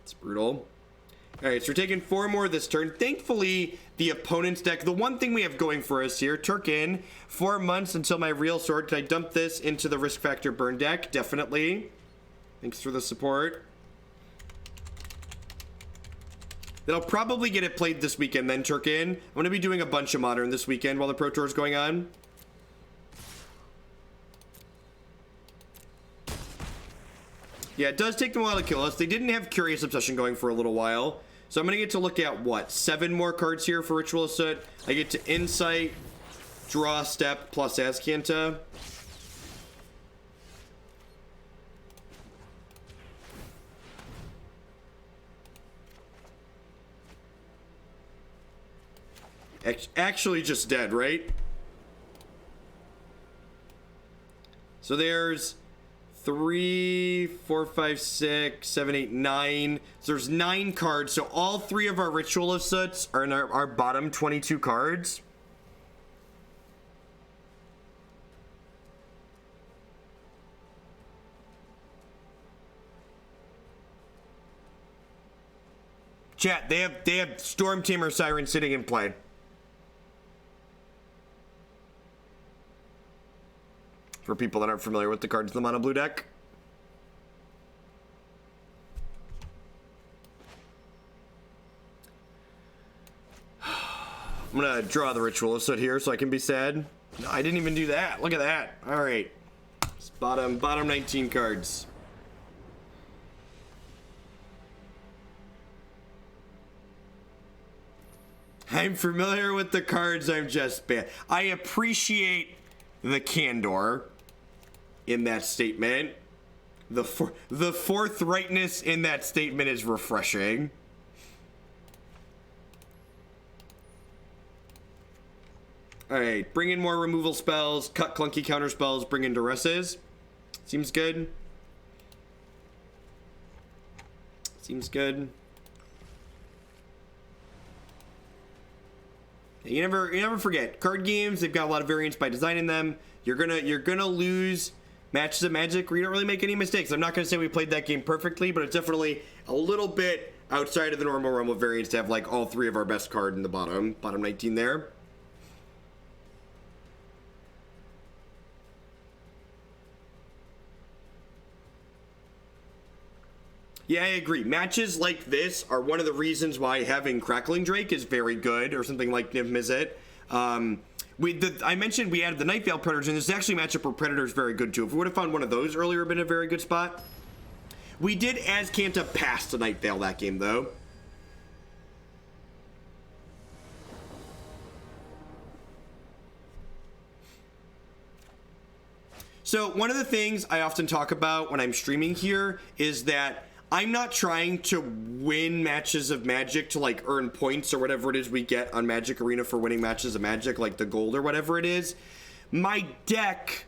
It's brutal. Alright, so we're taking 4 more this turn. Thankfully, the opponent's deck, the one thing we have going for us here, Turkin, 4 months until my real sword. Can I dump this into the risk factor burn deck? Definitely. Thanks for the support. Then I'll probably get it played this weekend then, Turkin. I'm going to be doing a bunch of Modern this weekend while the Pro Tour is going on. Yeah, it does take them a while to kill us. They didn't have Curious Obsession going for a little while. So I'm going to get to look at, what, 7 more cards here for Ritual of Soot. I get to Insight, Draw, Step, plus Azcanta. Actually just dead, right? So there's 3, 4, 5, 6, 7, 8, 9. So there's 9 cards. So all 3 of our Ritual of Soots are in our bottom 22 cards. Chat, they have Storm Tamer Siren sitting in play. For people that aren't familiar with the cards in the mono blue deck. I'm gonna draw the Ritual of Soot here so I can be sad. No, I didn't even do that. Look at that. Alright. Bottom 19 cards. I'm familiar with the cards, I'm just bad. I appreciate the candor in that statement. The forthrightness in that statement is refreshing. Alright, bring in more removal spells, cut clunky counter spells, bring in duresses. Seems good. Seems good. You never forget, card games, they've got a lot of variance by design in them. You're gonna lose matches of Magic where you don't really make any mistakes. I'm not gonna say we played that game perfectly, but it's definitely a little bit outside of the normal realm of variance to have like all 3 of our best card in the bottom 19 there. Yeah, I agree. Matches like this are one of the reasons why having Crackling Drake is very good, or something like Izzet. I mentioned we added the Nightveil Predators, and this is actually a matchup where Predator is very good too. If we would have found one of those earlier, it would have been a very good spot. We did Azcanta pass the Nightveil that game, though. So one of the things I often talk about when I'm streaming here is that I'm not trying to win matches of Magic to like earn points or whatever it is we get on Magic Arena for winning matches of Magic, like the gold or whatever it is. My deck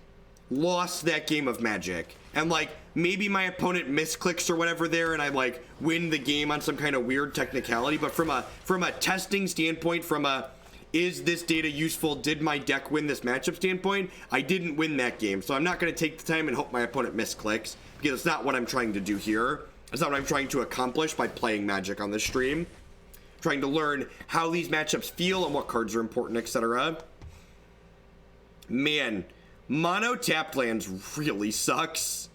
lost that game of Magic, and like maybe my opponent misclicks or whatever there, and I like win the game on some kind of weird technicality. But from a testing standpoint, from a is this data useful, did my deck win this matchup standpoint, I didn't win that game. So I'm not going to take the time and hope my opponent misclicks, because it's not what I'm trying to do here. That's not what I'm trying to accomplish by playing Magic on this stream. I'm trying to learn how these matchups feel and what cards are important, etc. Man, mono tapped lands really sucks.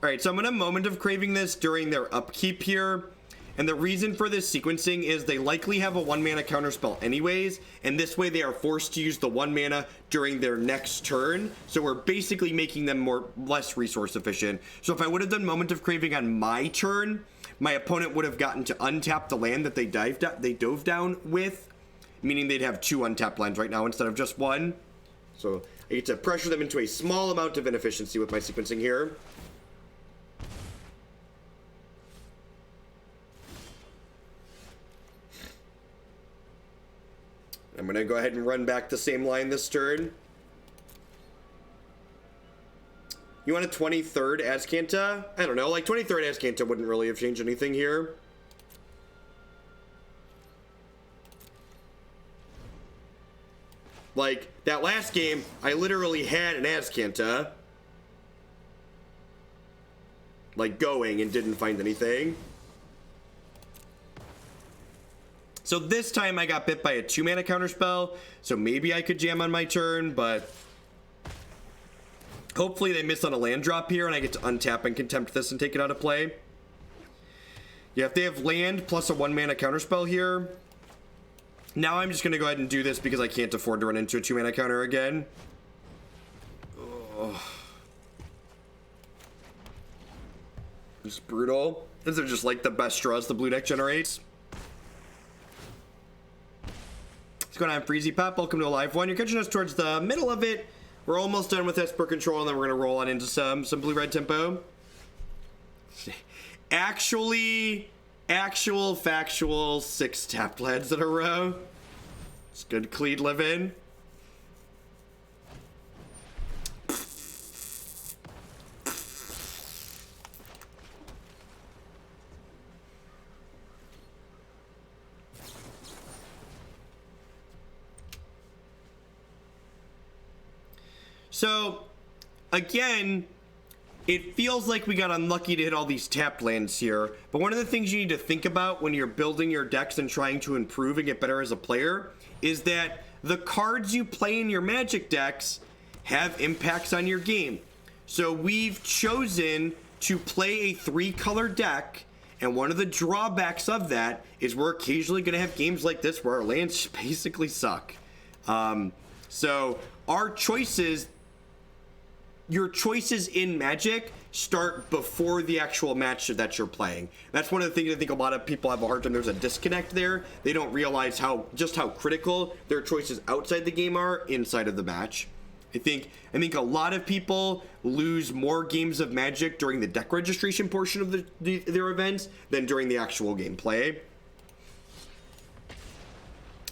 Alright, so I'm going to Moment of Craving this during their upkeep here. And the reason for this sequencing is they likely have a 1-mana counterspell anyways, and this way they are forced to use the 1 mana during their next turn. So we're basically making them less resource efficient. So if I would have done Moment of Craving on my turn, my opponent would have gotten to untap the land that they dove down with, meaning they'd have 2 untapped lands right now instead of just 1. So I get to pressure them into a small amount of inefficiency with my sequencing here. I'm going to go ahead and run back the same line this turn. You want a 23rd Azcanta? I don't know, like 23rd Azcanta wouldn't really have changed anything here. Like, that last game, I literally had an Azcanta. Like, going and didn't find anything. So this time I got bit by a 2-mana counterspell, so maybe I could jam on my turn, but hopefully they miss on a land drop here and I get to untap and Contempt this and take it out of play. Yeah, if they have land plus a 1-mana counterspell here, now I'm just going to go ahead and do this because I can't afford to run into a 2-mana counter again. Ugh. Just brutal. These are just like the best draws the blue deck generates. What's going on, Freezy Pop? Welcome to a live one. You're catching us towards the middle of it. We're almost done with Esper control, and then we're going to roll on into some blue-red tempo. Factual 6 tapped lands in a row. It's good clean living. So, again, it feels like we got unlucky to hit all these tapped lands here, but one of the things you need to think about when you're building your decks and trying to improve and get better as a player is that the cards you play in your Magic decks have impacts on your game. So we've chosen to play a 3-color deck, and one of the drawbacks of that is we're occasionally going to have games like this where our lands basically suck. So our choices... Your choices in Magic start before the actual match that you're playing. That's one of the things I think a lot of people have a hard time. There's a disconnect there. They don't realize how critical their choices outside the game are inside of the match. I think a lot of people lose more games of Magic during the deck registration portion of their events than during the actual gameplay.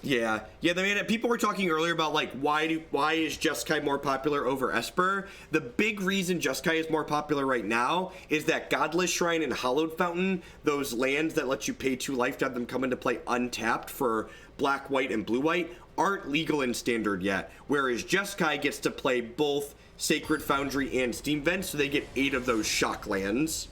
Yeah. I mean, people were talking earlier about like why is Jeskai more popular over Esper? The big reason Jeskai is more popular right now is that Godless Shrine and Hallowed Fountain, those lands that let you pay 2 life to have them come into play untapped for black, white, and blue, white, aren't legal in Standard yet. Whereas Jeskai gets to play both Sacred Foundry and Steam Vent, so they get 8 of those shock lands.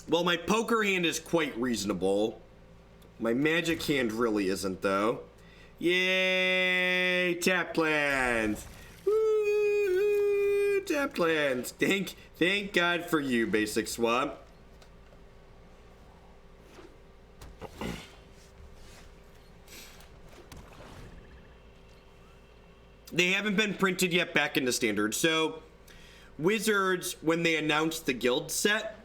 Well, my poker hand is quite reasonable. My Magic hand really isn't, though. Yay! Tapped lands! Woo! Tapped lands! Thank God for you, Basic Swap. They haven't been printed yet back into Standard. So, Wizards, when they announced the guild set,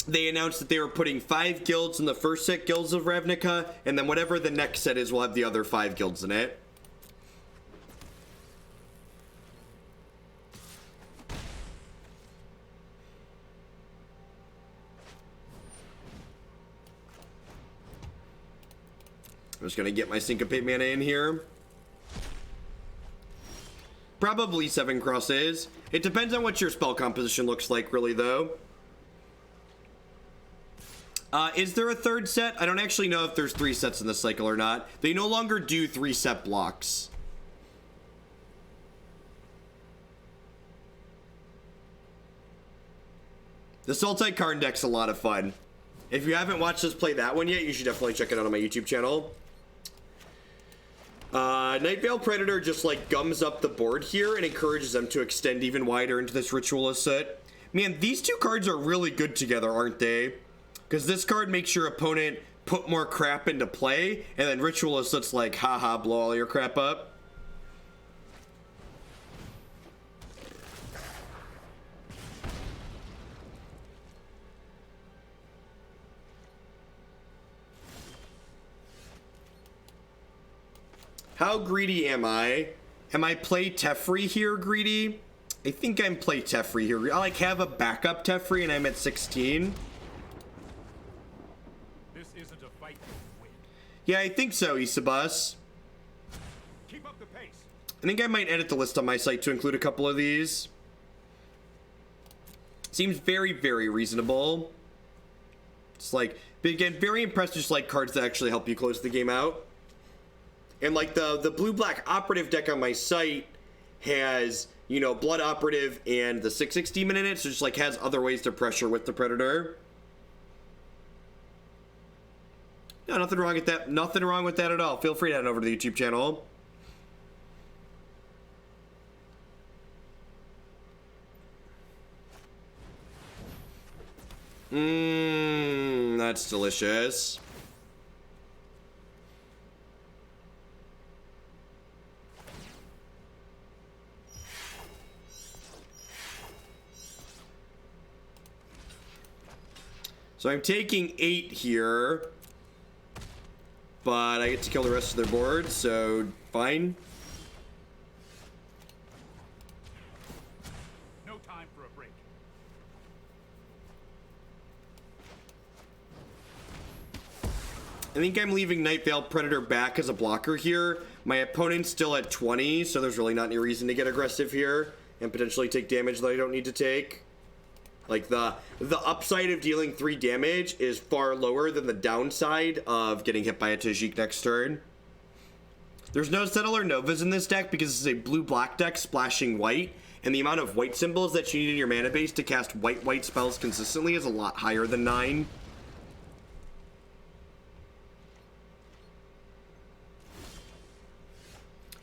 they announced that they were putting 5 guilds in the first set, Guilds of Ravnica, and then whatever the next set is will have the other 5 guilds in it. I'm just going to get my Syncopate mana in here. Probably 7 crosses. It depends on what your spell composition looks like, really, though. Is there a 3rd set? I don't actually know if there's 3 sets in this cycle or not. They no longer do 3 set blocks. The Sultai Karn deck's a lot of fun. If you haven't watched us play that one yet, you should definitely check it out on my YouTube channel. Nightveil Predator just like gums up the board here and encourages them to extend even wider into this Ritual of Soot. Man, these 2 cards are really good together, aren't they? Because this card makes your opponent put more crap into play, and then Ritual of Soot's like, haha, blow all your crap up. How greedy am I? Am I play Teferi here greedy? I think I'm play Teferi here. I like have a backup Teferi and I'm at 16. This isn't a fight you win. Yeah, I think so, Isabus. Keep up the pace. I think I might edit the list on my site to include a couple of these. Seems very, very reasonable. It's like, but again, very impressed just like cards that actually help you close the game out. And like the blue-black operative deck on my site has, you know, Blood Operative and the 6/6 Demon in it, so just like has other ways to pressure with the Predator. No, nothing wrong with that. Nothing wrong with that at all. Feel free to head over to the YouTube channel. That's delicious. So I'm taking 8 here, but I get to kill the rest of their board, so fine. No time for a break. I think I'm leaving Nightveil Predator back as a blocker here. My opponent's still at 20, so there's really not any reason to get aggressive here and potentially take damage that I don't need to take. Like, the upside of dealing 3 damage is far lower than the downside of getting hit by a Tajik next turn. There's no Settler Novas in this deck because this is a blue-black deck splashing white, and the amount of white symbols that you need in your mana base to cast white-white spells consistently is a lot higher than 9.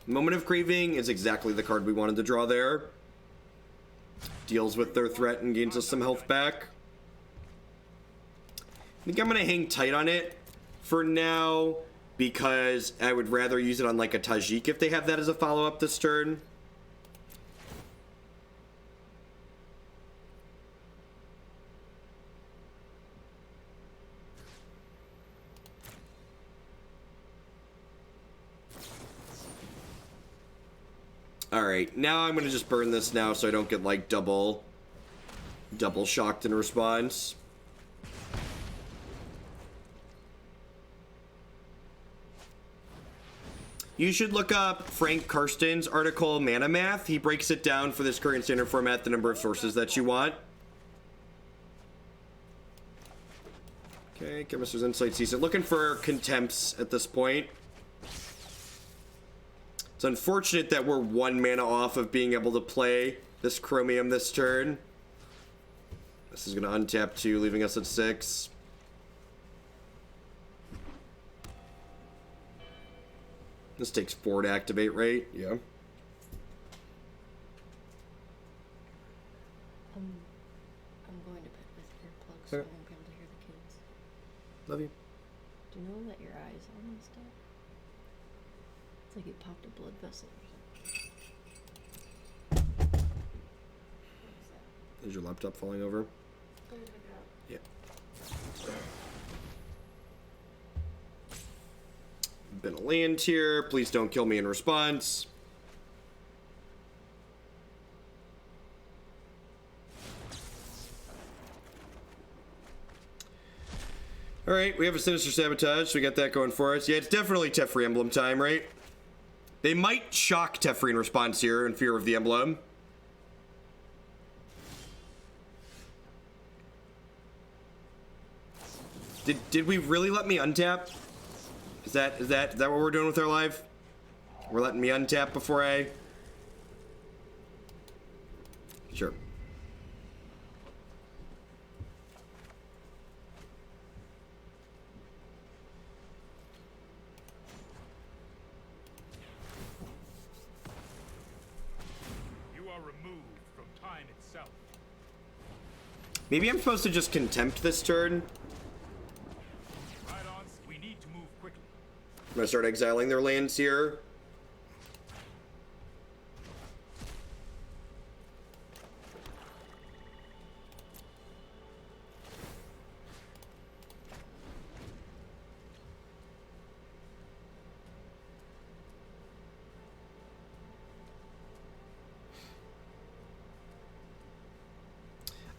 Moment of Craving is exactly the card we wanted to draw there. Deals with their threat and gains us some health back. I think I'm going to hang tight on it for now because I would rather use it on like a Tajik if they have that as a follow-up this turn. Alright, now I'm gonna just burn this now so I don't get like double shocked in response. You should look up Frank Karsten's article, Mana Math. He breaks it down for this current standard format, the number of sources that you want. Okay, Chemister's Insight sees it. Looking for Contempts at this point. It's unfortunate that we're 1 mana off of being able to play this Chromium this turn. This is going to untap 2, leaving us at 6. This takes 4 to activate, right? Yeah. I'm going to bed with earplugs so I won't be able to hear the kids. Love you. Do you know that your eyes are messed up? It's like you popped a blood vessel or something. What is that? Is your laptop falling over? Go look it up. Yeah. Been a land here. Please don't kill me in response. Alright, we have a Sinister Sabotage, so we got that going for us. Yeah, it's definitely Teferi Emblem time, right? They might shock Teferi in response here in fear of the emblem. Did we really let me untap? Is that what we're doing with our life? We're letting me untap before I... Sure. You are removed from time itself. Maybe I'm supposed to just Contempt this turn. Right on. We need to move quickly. I'm gonna start exiling their lands here.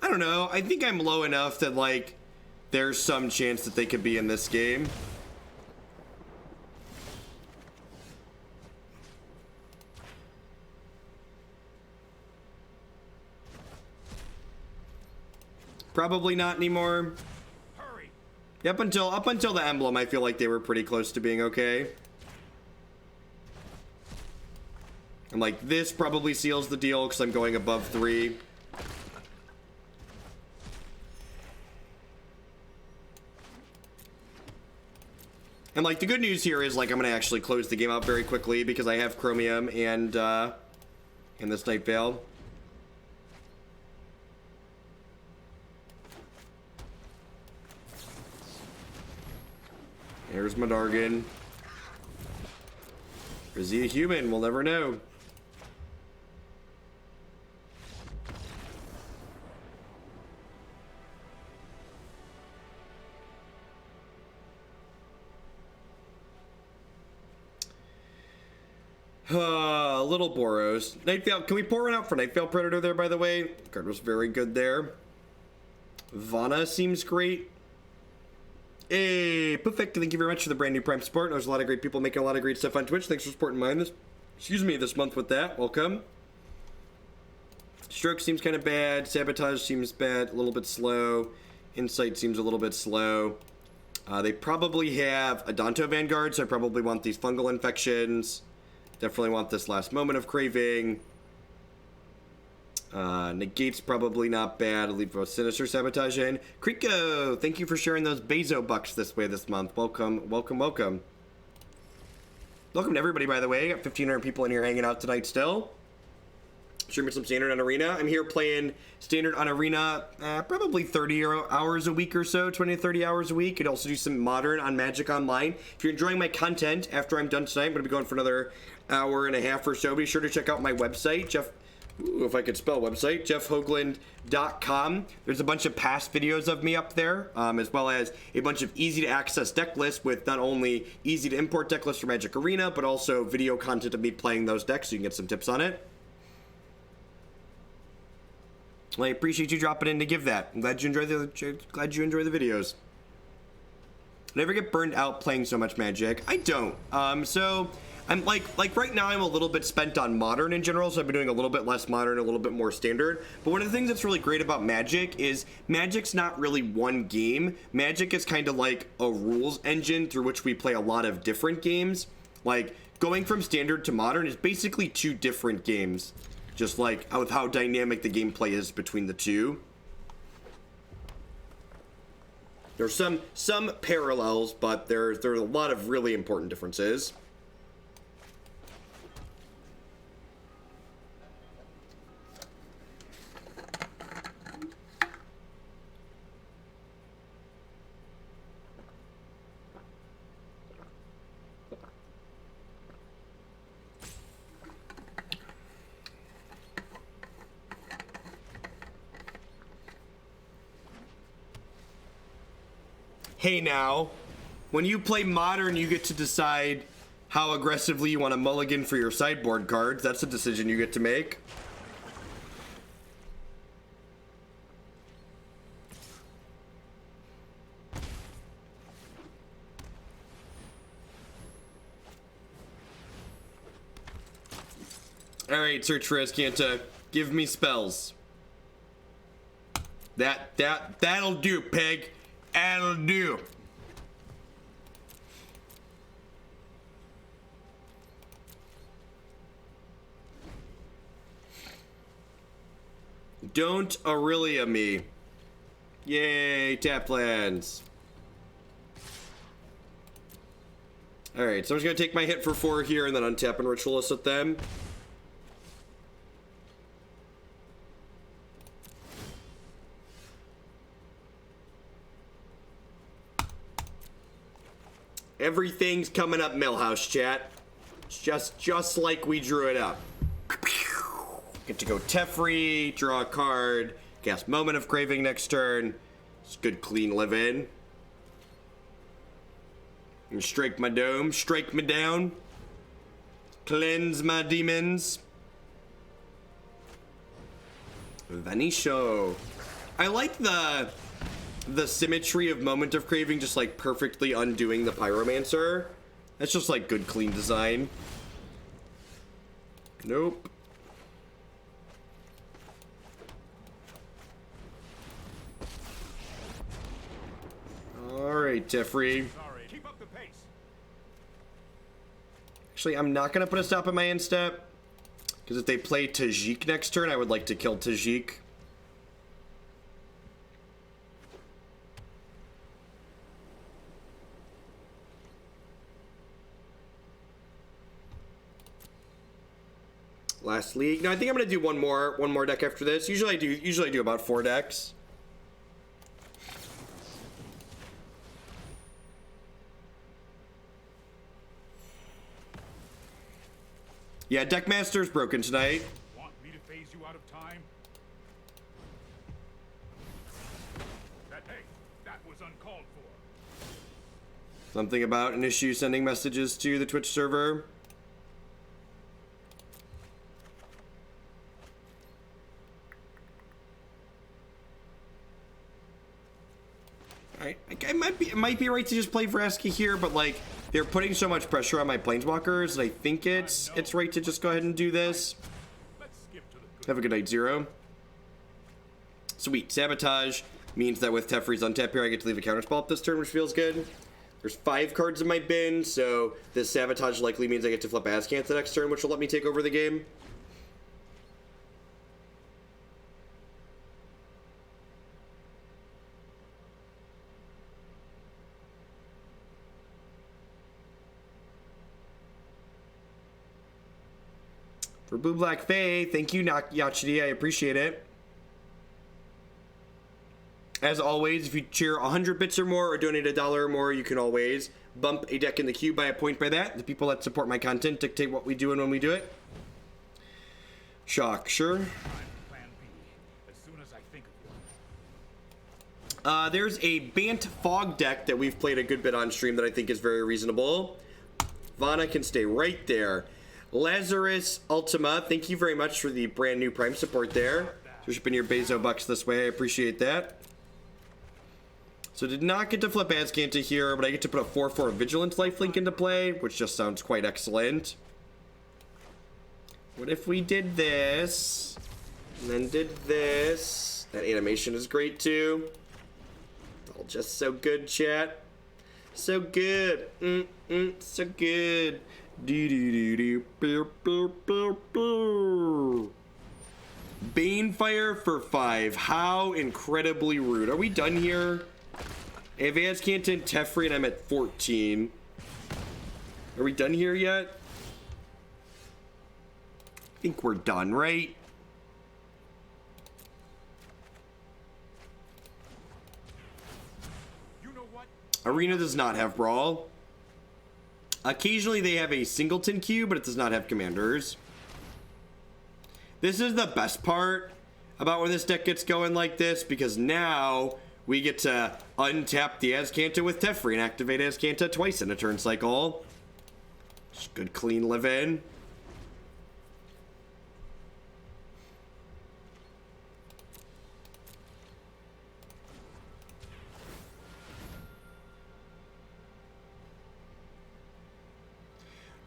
I don't know. I think I'm low enough that, like, there's some chance that they could be in this game. Probably not anymore. Hurry. Up until the emblem, I feel like they were pretty close to being okay. And like this probably seals the deal because I'm going above 3. And like the good news here is like I'm gonna actually close the game out very quickly because I have Chromium and this Nightveil. There's Madargan. Is he a human? We'll never know. Little Boros. Nightveil. Can we pour one out for Nightveil Predator there, by the way? Card was very good there. Vana seems great. Hey, perfect. Thank you very much for the brand new Prime support. There's a lot of great people making a lot of great stuff on Twitch. Thanks for supporting mine this month with that. Welcome. Stroke seems kind of bad. Sabotage seems bad. A little bit slow. Insight seems a little bit slow. They probably have a Danto Vanguard, so I probably want these Fungal Infections. Definitely want this last Moment of Craving. Negate's probably not bad. I'll leave a Sinister Sabotage in. Kriko, thank you for sharing those Bezo bucks this way this month. Welcome, welcome, welcome. Welcome to everybody, by the way. Got 1,500 people in here hanging out tonight still. Streaming some Standard on Arena. I'm here playing Standard on Arena probably 30 hours a week or so, 20 to 30 hours a week. Could also do some Modern on Magic Online. If you're enjoying my content after I'm done tonight, I'm going to be going for another hour and a half or so. Be sure to check out my website, if I could spell website, jeffhoagland.com. There's a bunch of past videos of me up there, as well as a bunch of easy to access deck lists with not only easy to import deck lists for Magic Arena, but also video content of me playing those decks so you can get some tips on it. Well, I appreciate you dropping in to give that. I'm glad you enjoy the videos. I never get burned out playing so much Magic. I don't. So I'm like right now I'm a little bit spent on Modern in general, so I've been doing a little bit less Modern, a little bit more Standard. But one of the things that's really great about Magic is Magic's not really one game. Magic is kind of like a rules engine through which we play a lot of different games. Like going from Standard to Modern is basically 2 different games. Just like with how dynamic the gameplay is between the two. There's some parallels, but there are a lot of really important differences. Hey now, when you play Modern, you get to decide how aggressively you want to mulligan for your sideboard cards. That's a decision you get to make. Alright, search for Azcanta. Give me spells. That'll do, pig. That'll do. Don't Aurelia me. Yay, tap lands. Alright, so I'm just gonna take my hit for 4 here and then untap and Ritual of Soot them. Everything's coming up Millhouse, chat. It's just like we drew it up. Get to go Teferi, draw a card, cast Moment of Craving next turn. It's good clean live-in. And strike my dome, strike me down. Cleanse my demons. Vanisho. I like the symmetry of Moment of Craving, just like perfectly undoing the Pyromancer. That's just like good clean design. Nope. Alright, Teferi. Keep up the pace. Actually, I'm not going to put a stop in my end step. Because if they play Tajik next turn, I would like to kill Tajik. Last league. No, I think I'm going to do one more deck after this. Usually I do about 4 decks. Yeah, Deckmaster's broken tonight. Want me to phase you out of time? That was uncalled for. Something about an issue sending messages to the Twitch server. Alright, it might be right to just play Vraska here, but like they're putting so much pressure on my planeswalkers that I think it's right to just go ahead and do this. Let's skip to the good. Have a good night, Zero. Sweet. Sabotage means that with Teferi's untap here, I get to leave a counterspell up this turn, which feels good. There's 5 cards in my bin, so this Sabotage likely means I get to flip Azcanta next turn, which will let me take over the game. For Blue Black Fae, thank you, Yachidi. I appreciate it. As always, if you cheer 100 bits or more or donate $1 or more, you can always bump a deck in the queue by a point by that. The people that support my content dictate what we do and when we do it. Shock, sure. Plan B, as soon as I think of one. There's a Bant Fog deck that we've played a good bit on stream that I think is very reasonable. Vana can stay right there. Lazarus Ultima, thank you very much for the brand new Prime support there. For shipping your Bezo bucks this way, I appreciate that. So did not get to flip Azcanta here, but I get to put a 4/4 Vigilance lifelink into play, which just sounds quite excellent. What if we did this, and then did this? That animation is great too. All just so good, chat. So good. So good. Banefire for 5. How incredibly rude. Are we done here? I have Azcanta and Teferi and I'm at 14. Are we done here yet? I think we're done, right? You know what? Arena does not have Brawl. Occasionally they have a Singleton queue, but it does not have commanders. This is the best part about when this deck gets going like this, because now we get to untap the Azcanta with Teferi and activate Azcanta twice in a turn cycle. Just good clean live in.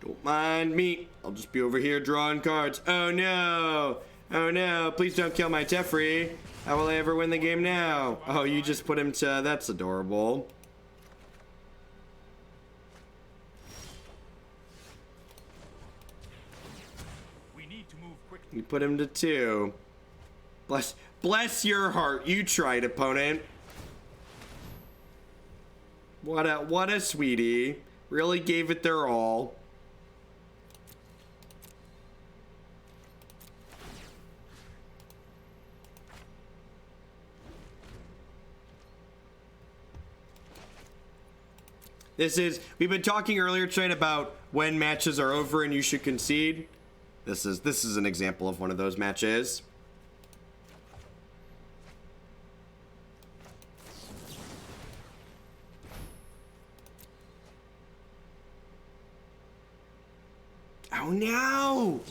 Don't mind me. I'll just be over here drawing cards. Oh no! Oh no, please don't kill my Teferi. How will I ever win the game now? Oh, you just put him to... That's adorable. We need to move quickly. You put him to 2. Bless your heart. You tried, opponent. What a sweetie. Really gave it their all. We've been talking earlier tonight about when matches are over and you should concede. This is an example of one of those matches. Oh no!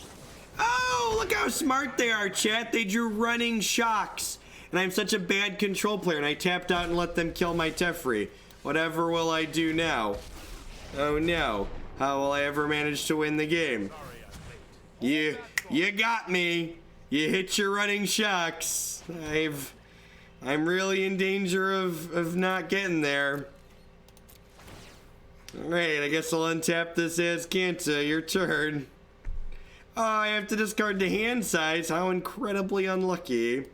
Oh, look how smart they are, chat. They drew running shocks. And I'm such a bad control player and I tapped out and let them kill my Teferi. Whatever will I do now? Oh no. How will I ever manage to win the game? You got me. You hit your running shocks. I'm really in danger of not getting there. Alright, I guess I'll untap this Azcanta. Your turn. Oh, I have to discard the hand size. How incredibly unlucky.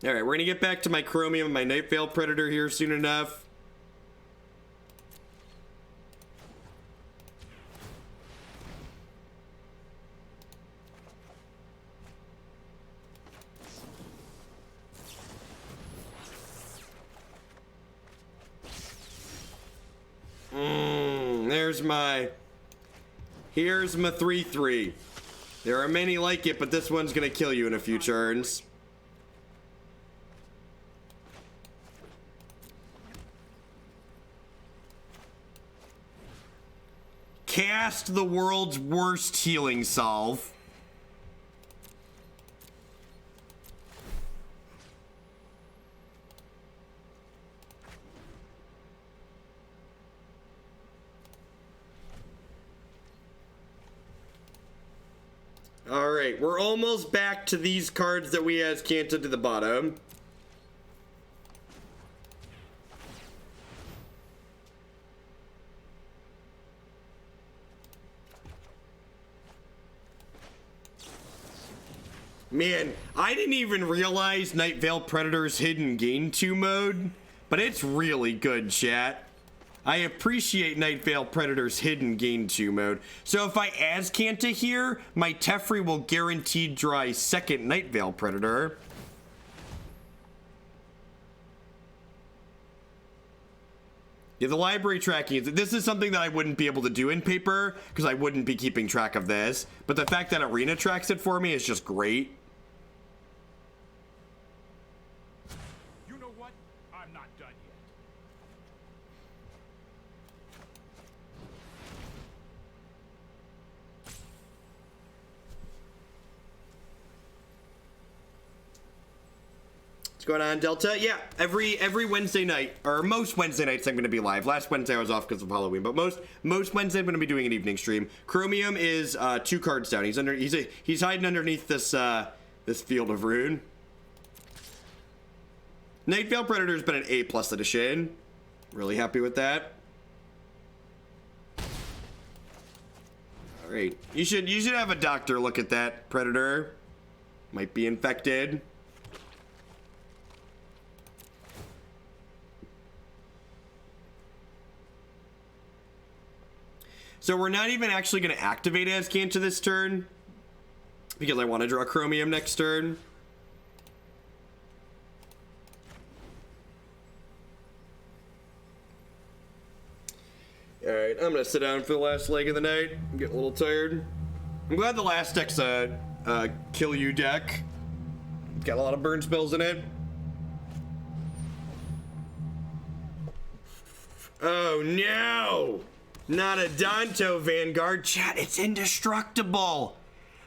Alright, we're gonna get back to my Chromium and my Nightveil Predator here soon enough. Here's my 3/3. There are many like it, but this one's gonna kill you in a few turns. Cast the world's worst healing salve. Alright, we're almost back to these cards that we Azcanta to the bottom. Man, I didn't even realize Nightveil Predator's hidden gain 2 mode, but it's really good, chat. I appreciate Nightveil Predator's hidden gain 2 mode. So if I Azcanta here, my Teferi will guaranteed draw a second Nightveil Predator. Yeah, the library tracking, this is something that I wouldn't be able to do in paper, because I wouldn't be keeping track of this. But the fact that Arena tracks it for me is just great. You know what? I'm not done yet. What's going on, Delta? Yeah, every Wednesday night, or most Wednesday nights, I'm going to be live. Last Wednesday I was off because of Halloween, but most Wednesday I'm going to be doing an evening stream. Chromium is 2 cards down. He's hiding underneath this this Field of Ruin. Nightveil Predator's been an A+ edition. Really happy with that. All right, you should have a doctor look at that Predator. Might be infected. So we're not even actually going to activate Azcanta this turn, because I want to draw Chromium next turn. Alright, I'm going to sit down for the last leg of the night. I'm getting a little tired. I'm glad the last deck's a kill you deck. It's got a lot of burn spells in it. Oh no! Not a Danto Vanguard. Chat, it's indestructible.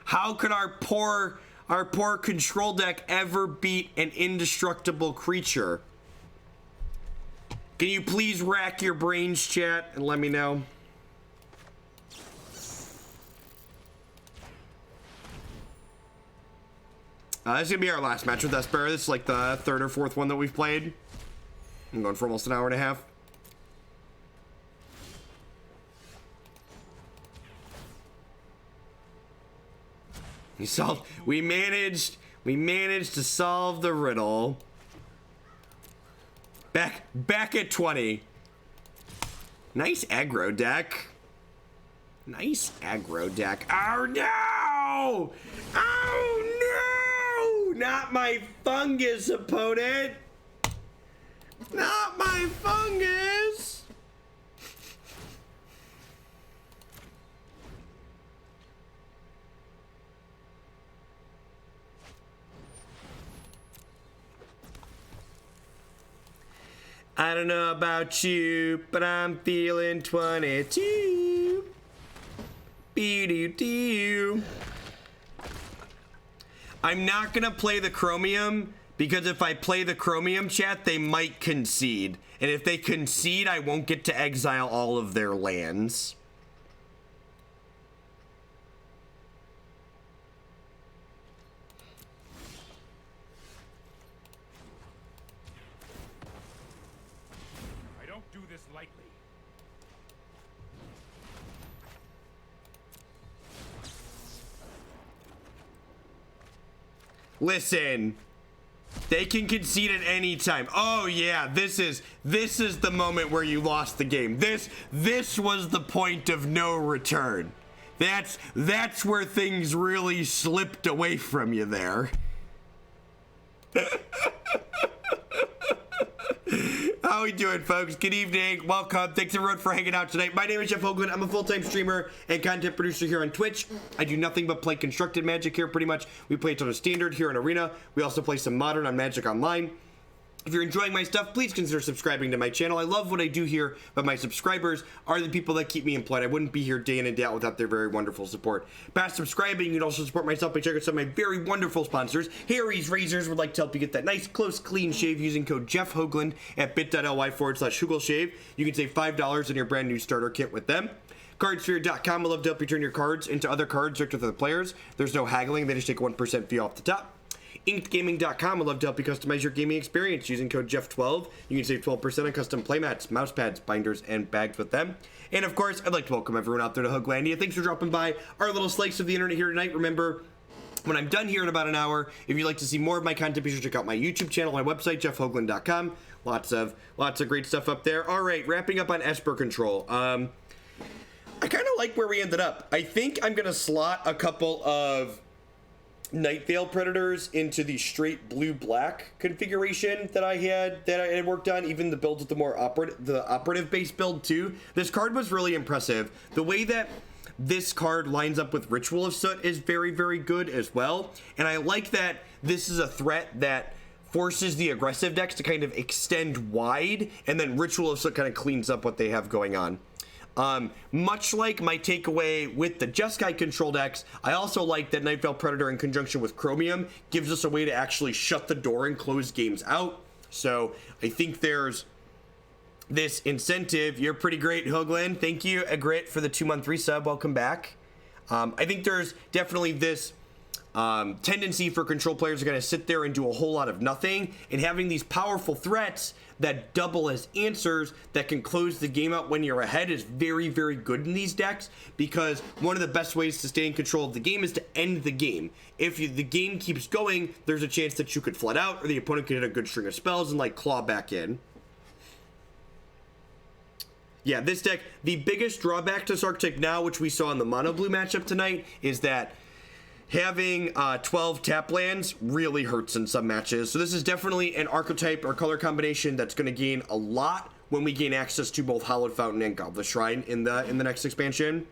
How could our poor control deck ever beat an indestructible creature? Can you please rack your brains, chat, and let me know? This is gonna be our last match with Esper. This is like the third or fourth one that we've played. I'm going for almost an hour and a half. We managed to solve the riddle. Back at 20. Nice aggro deck. Nice aggro deck. Oh no! Oh no! Not my fungus, opponent! Not my fungus! I don't know about you, but I'm feeling 22. Be-do-do. I'm not gonna play the Chromium because if I play the Chromium, chat, they might concede. And if they concede, I won't get to exile all of their lands. Listen, they can concede at any time. Oh yeah, this is the moment where you lost the game. This was the point of no return. That's where things really slipped away from you there. How we doing, folks? Good evening. Welcome. Thanks everyone for hanging out tonight. My name is Jeff Hoagland. I'm a full-time streamer and content producer here on Twitch. I do nothing but play constructed Magic here, pretty much. We play a ton of Standard here in Arena. We also play some Modern on Magic Online. If you're enjoying my stuff, please consider subscribing to my channel. I love what I do here, but my subscribers are the people that keep me employed. I wouldn't be here day in and day out without their very wonderful support. Past subscribing, you can also support myself by checking out some of my very wonderful sponsors. Harry's Razors would like to help you get that nice, close, clean shave using code Jeff Hoagland at bit.ly/HoogelShave. You can save $5 on your brand new starter kit with them. Cardsphere.com will love to help you turn your cards into other cards directly to the players. There's no haggling, they just take 1% fee off the top. InkedGaming.com would love to help you customize your gaming experience using code Jeff12. You can save 12% on custom playmats, mouse pads, binders, and bags with them. And of course, I'd like to welcome everyone out there to Hooglandia. Thanks for dropping by our little slice of the internet here tonight. Remember, when I'm done here in about an hour, if you'd like to see more of my content, be sure to check out my YouTube channel, my website, jeffhoagland.com. Lots of great stuff up there. All right, wrapping up on Esper control. I kind of like where we ended up. I think I'm gonna slot a couple of Nightveil Predators into the straight blue-black configuration that I had worked on, even the builds with the more operative base build too. This card was really impressive. The way that this card lines up with Ritual of Soot is very, very good as well. And I like that this is a threat that forces the aggressive decks to kind of extend wide, and then Ritual of Soot kind of cleans up what they have going on. Much like my takeaway with the Jeskai control decks, I also like that Nightveil Predator in conjunction with Chromium gives us a way to actually shut the door and close games out. So I think there's this incentive. You're pretty great, Hoagland. Thank you, Agrit, for the 2-month resub. Welcome back. I think there's definitely this tendency for control players to kind of sit there and do a whole lot of nothing, and having these powerful threats that double as answers that can close the game out when you're ahead is very, very good in these decks, because one of the best ways to stay in control of the game is to end the game. If the game keeps going, there's a chance that you could flood out, or the opponent could hit a good string of spells and like claw back in. Yeah, this deck, the biggest drawback to this archetype now, which we saw in the mono blue matchup tonight, is that having 12 tap lands really hurts in some matches. So this is definitely an archetype or color combination that's going to gain a lot when we gain access to both Hallowed Fountain and Goblet Shrine in the next expansion.